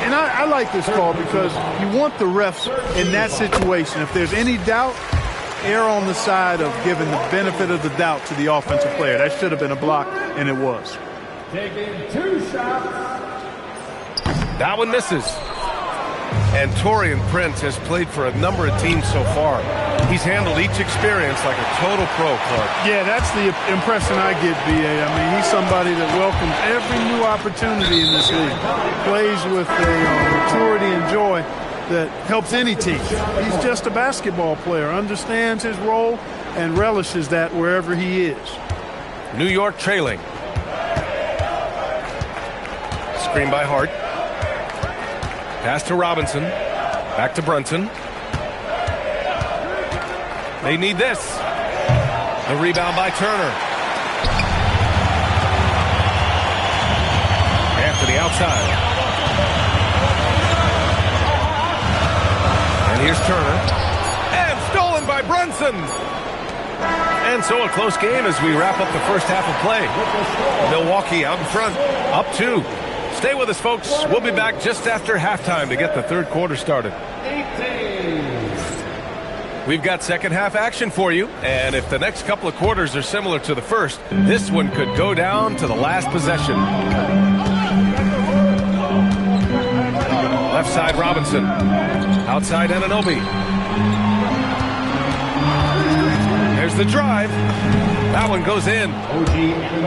and I like this call because you want the refs in that situation. If there's any doubt, err on the side of giving the benefit of the doubt to the offensive player. That should have been a block, and it was. Taking 2 shots. That one misses. And Taurean Prince has played for a number of teams so far. He's handled each experience like a total pro, Clark. Yeah, that's the impression I get, B.A. I mean, he's somebody that welcomes every new opportunity in this league. Plays with a maturity and joy that helps any team. He's just a basketball player, understands his role, and relishes that wherever he is. New York trailing. Screen by Hart. Pass to Robinson. Back to Brunson. They need this. The rebound by Turner. Anthony outside. And here's Turner. And stolen by Brunson. And so a close game as we wrap up the first half of play. Milwaukee out in front, up 2. Stay with us, folks. We'll be back just after halftime to get the third quarter started. We've got second half action for you, and if the next couple of quarters are similar to the first, this one could go down to the last possession. Left side Robinson. Outside Anunoby. There's the drive. That one goes in.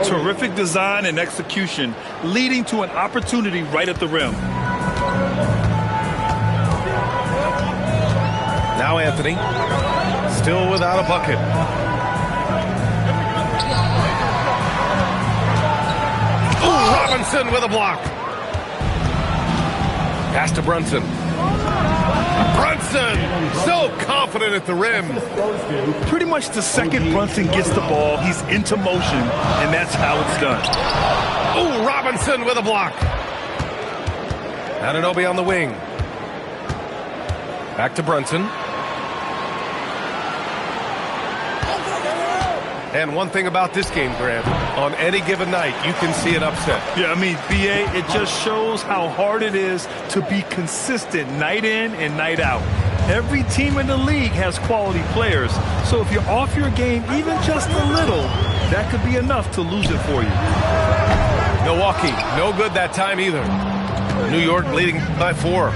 Terrific design and execution, leading to an opportunity right at the rim. Now Anthony, still without a bucket. Ooh, Robinson with a block. Pass to Brunson. Brunson, so confident at the rim. Pretty much the second Brunson gets the ball, he's into motion, and that's how it's done. Oh, Robinson with a block. Anunoby on the wing. Back to Brunson. And one thing about this game, Grant, on any given night, you can see an upset. Yeah, I mean, B.A., it just shows how hard it is to be consistent night in and night out. Every team in the league has quality players, so if you're off your game even just a little, that could be enough to lose it for you. Milwaukee, no good that time either. New York leading by 4.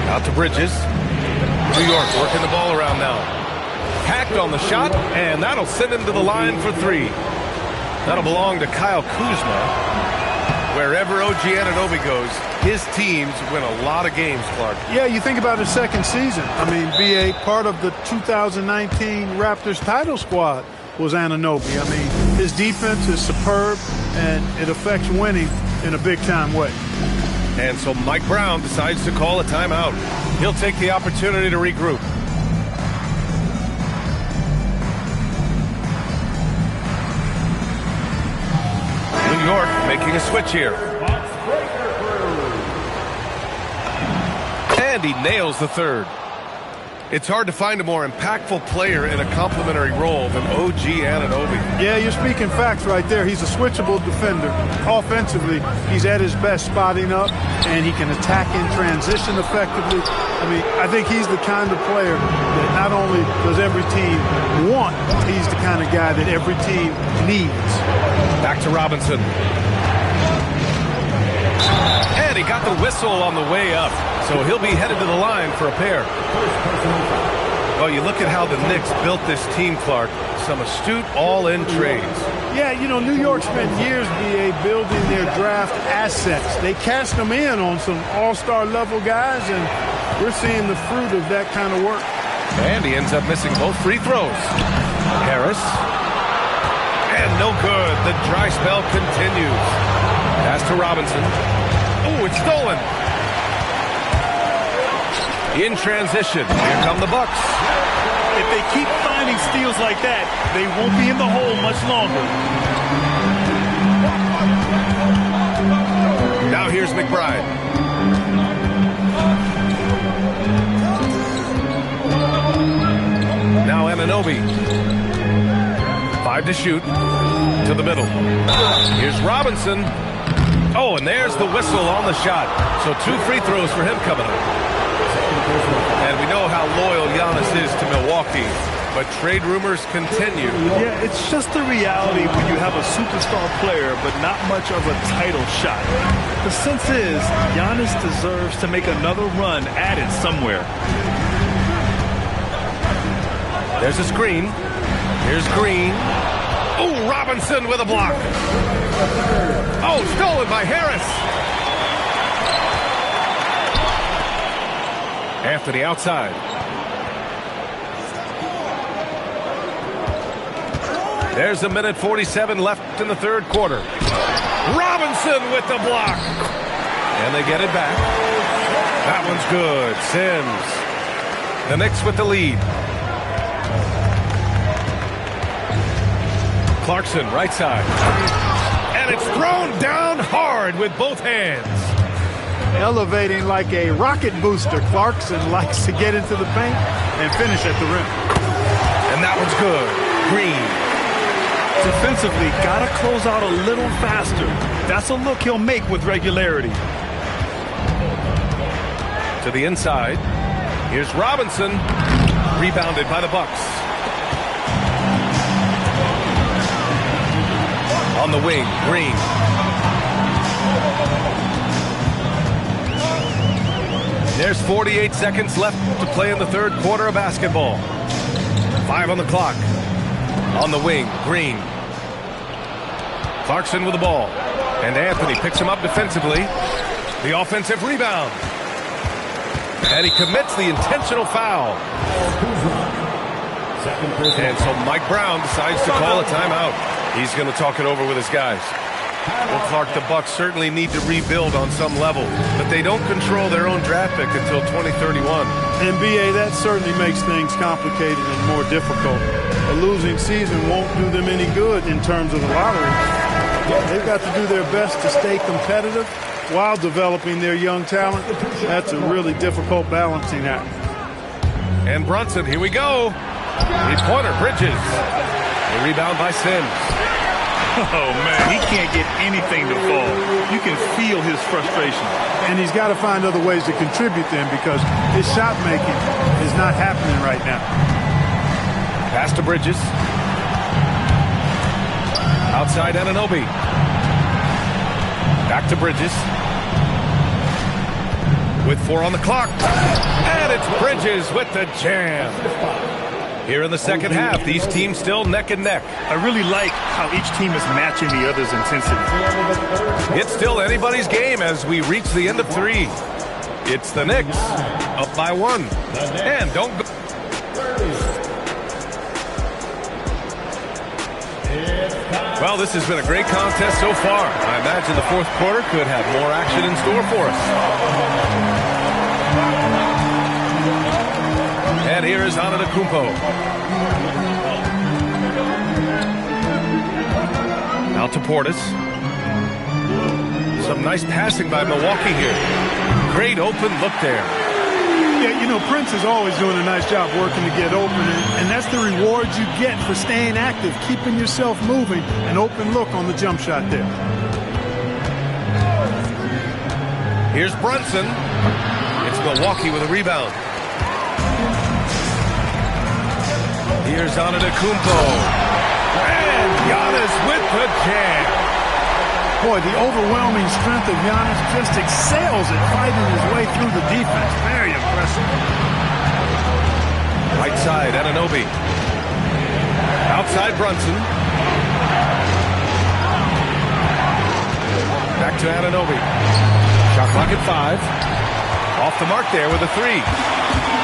Out to Bridges. New York working the ball around now. Hacked on the shot, and that'll send him to the line for 3. That'll belong to Kyle Kuzma. Wherever OG Anunoby goes, his teams win a lot of games, Clark. Yeah, you think about his second season. I mean, BA, part of the 2019 Raptors title squad was Anunoby. I mean, his defense is superb, and it affects winning in a big-time way. And so Mike Brown decides to call a timeout. He'll take the opportunity to regroup. New York making a switch here. And he nails the third. It's hard to find a more impactful player in a complementary role than OG Anunoby. Yeah, you're speaking facts right there. He's a switchable defender. Offensively, he's at his best spotting up, and he can attack in transition effectively. I mean, I think he's the kind of player that not only does every team want, he's the kind of guy that every team needs. Back to Robinson. And he got the whistle on the way up, so he'll be headed to the line for a pair. Well, you look at how the Knicks built this team, Clark. Some astute all-in trades. Yeah, you know, New York spent years, BA, building their draft assets. They cashed them in on some all-star level guys, and we're seeing the fruit of that kind of work. And he ends up missing both free throws. Harris. And no good. The dry spell continues. Pass to Robinson. Oh, it's stolen. In transition. Here come the Bucks. If they keep finding steals like that, they won't be in the hole much longer. Now here's McBride. Now Anunoby. 5 to shoot. To the middle. Here's Robinson. Oh, and there's the whistle on the shot. So 2 free throws for him coming up. And we know how loyal Giannis is to Milwaukee, but trade rumors continue. Yeah, it's just the reality when you have a superstar player, but not much of a title shot. The sense is, Giannis deserves to make another run at it somewhere. There's a screen. Here's Green. Oh, Robinson with a block. Oh, stolen by Harris. Anthony outside. There's a minute 47 left in the third quarter. Robinson with the block. And they get it back. That one's good. Sims. The Knicks with the lead. Clarkson, right side. And it's thrown down hard with both hands. Elevating like a rocket booster. Clarkson likes to get into the paint and finish at the rim. And that one's good. Green. Defensively, gotta close out a little faster. That's a look he'll make with regularity. To the inside. Here's Robinson. Rebounded by the Bucks. On the wing, Green. There's 48 seconds left to play in the third quarter of basketball. 5 on the clock. On the wing, Green. Clarkson with the ball. And Anthony picks him up defensively. The offensive rebound. And he commits the intentional foul. And so Mike Brown decides to call a timeout. He's going to talk it over with his guys. Well, Clark, the Bucks certainly need to rebuild on some level, but they don't control their own draft pick until 2031. And BA, that certainly makes things complicated and more difficult. A losing season won't do them any good in terms of the lottery. They've got to do their best to stay competitive while developing their young talent. That's a really difficult balancing act. And Brunson, here we go. Three-pointer, Bridges. A rebound by Sims. Oh, man, he can't get anything to fall. You can feel his frustration. And he's got to find other ways to contribute then because his shot making is not happening right now. Pass to Bridges. Outside Anunoby. Back to Bridges. With 4 on the clock. And it's Bridges with the jam. Here in the second half, these teams still neck and neck. I really like how each team is matching the other's intensity. It's still anybody's game as we reach the end of 3. It's the Knicks up by 1. And don't go. Well, this has been a great contest so far. I imagine the fourth quarter could have more action in store for us. And here is Antetokounmpo. Out to Portis. Some nice passing by Milwaukee here. Great open look there. Yeah, you know, Prince is always doing a nice job working to get open, and that's the reward you get for staying active, keeping yourself moving, an open look on the jump shot there. Here's Brunson. It's Milwaukee with a rebound. Here's Antetokounmpo. And Giannis with the jam. Boy, the overwhelming strength of Giannis just excels at fighting his way through the defense. Very impressive. Right side, Anunoby. Outside, Brunson. Back to Anunoby. Shot clock at 5. Off the mark there with a 3.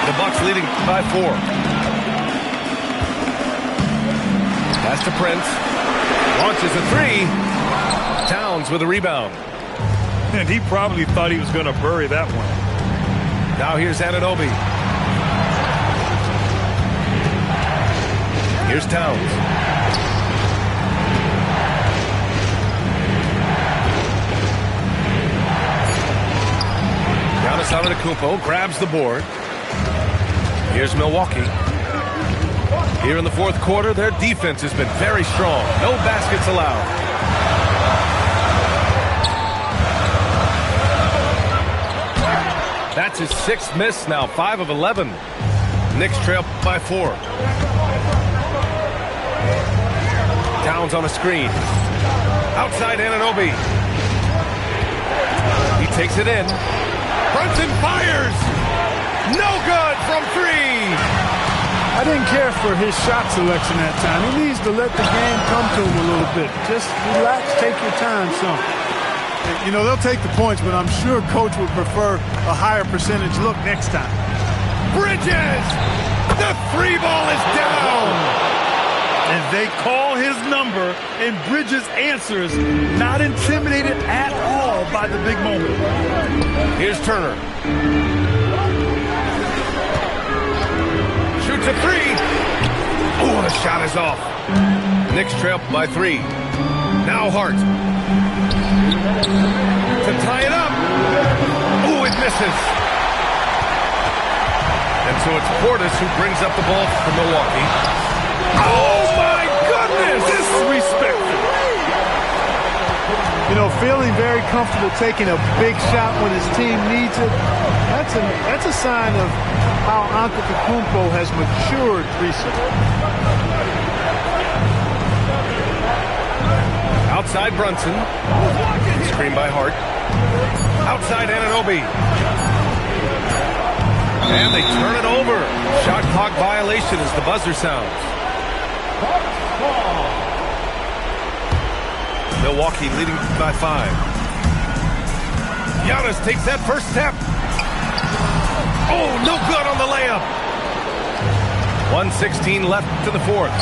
The Bucks leading by 4. Pass to Prince. Launches a 3. Towns with a rebound. And he probably thought he was going to bury that one. Now here's Anunoby. Here's Towns. Giannis Antetokounmpo grabs the board. Here's Milwaukee. Here in the fourth quarter, their defense has been very strong. No baskets allowed. That's his 6th miss now, 5 of 11. Knicks trail by 4. Towns on a screen. Outside Anunoby. He takes it in. Brunson fires! No good from 3! I didn't care for his shot selection that time. He needs to let the game come to him a little bit. Just relax, take your time some. You know, they'll take the points, but I'm sure Coach would prefer a higher percentage look next time. Bridges! The 3 ball is down! And they call his number, and Bridges answers, not intimidated at all by the big moment. Here's Turner. Shoots a 3. Oh, the shot is off. Knicks trail by 3. Now Hart. To tie it up. Oh, it misses. And so it's Portis who brings up the ball for Milwaukee. Oh, my goodness! Disrespectful. You know, feeling very comfortable taking a big shot when his team needs it. That's a sign of how Antetokounmpo has matured recently. Outside Brunson. Screen by Hart. Outside Anunoby. And they turn it over. Shot clock violation as the buzzer sounds. Milwaukee leading by 5. Giannis takes that first step. Oh, no good on the layup. 1:16 left to the fourth.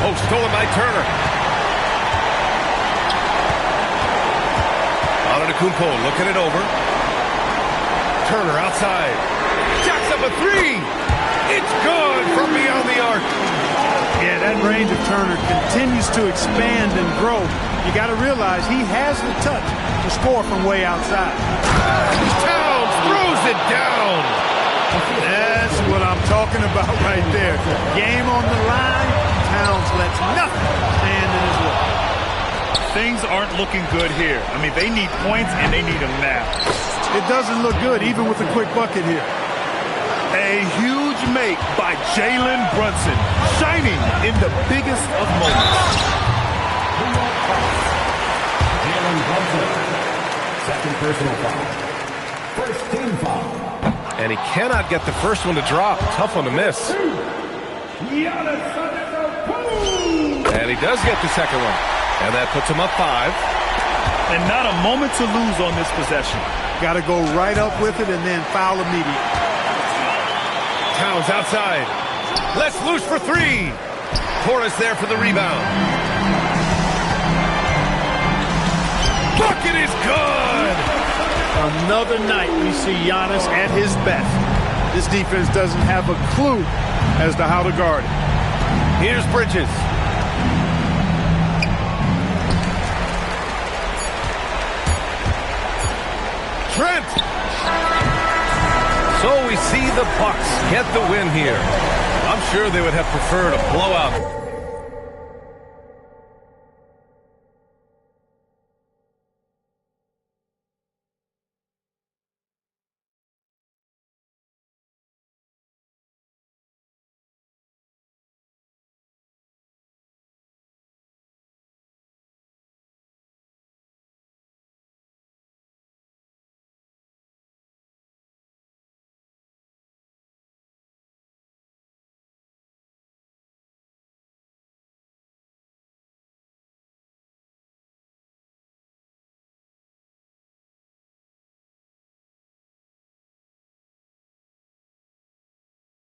Oh, stolen by Turner. Antetokounmpo looking it over. Turner outside. Jacks up a three. It's good from beyond the arc. Yeah, that range of Turner continues to expand and grow. You got to realize he has the touch to score from way outside. Towns throws it down. That's what I'm talking about right there. Game on the line. Towns lets nothing stand in his way. Things aren't looking good here. I mean, they need points, and they need them now. It doesn't look good, even with a quick bucket here. A huge make by Jalen Brunson, shining in the biggest of moments. Jalen Brunson, second personal foul. First team foul. And he cannot get the first one to drop. Tough one to miss. And he does get the second one. And that puts him up 5. And not a moment to lose on this possession. Got to go right up with it and then foul immediately. Towns outside. Let's loose for 3. Torres there for the rebound. Bucket is good. Another night we see Giannis at his best. This defense doesn't have a clue as to how to guard it. Here's Bridges. Trent. So we see the Bucks get the win here. I'm sure they would have preferred a blowout.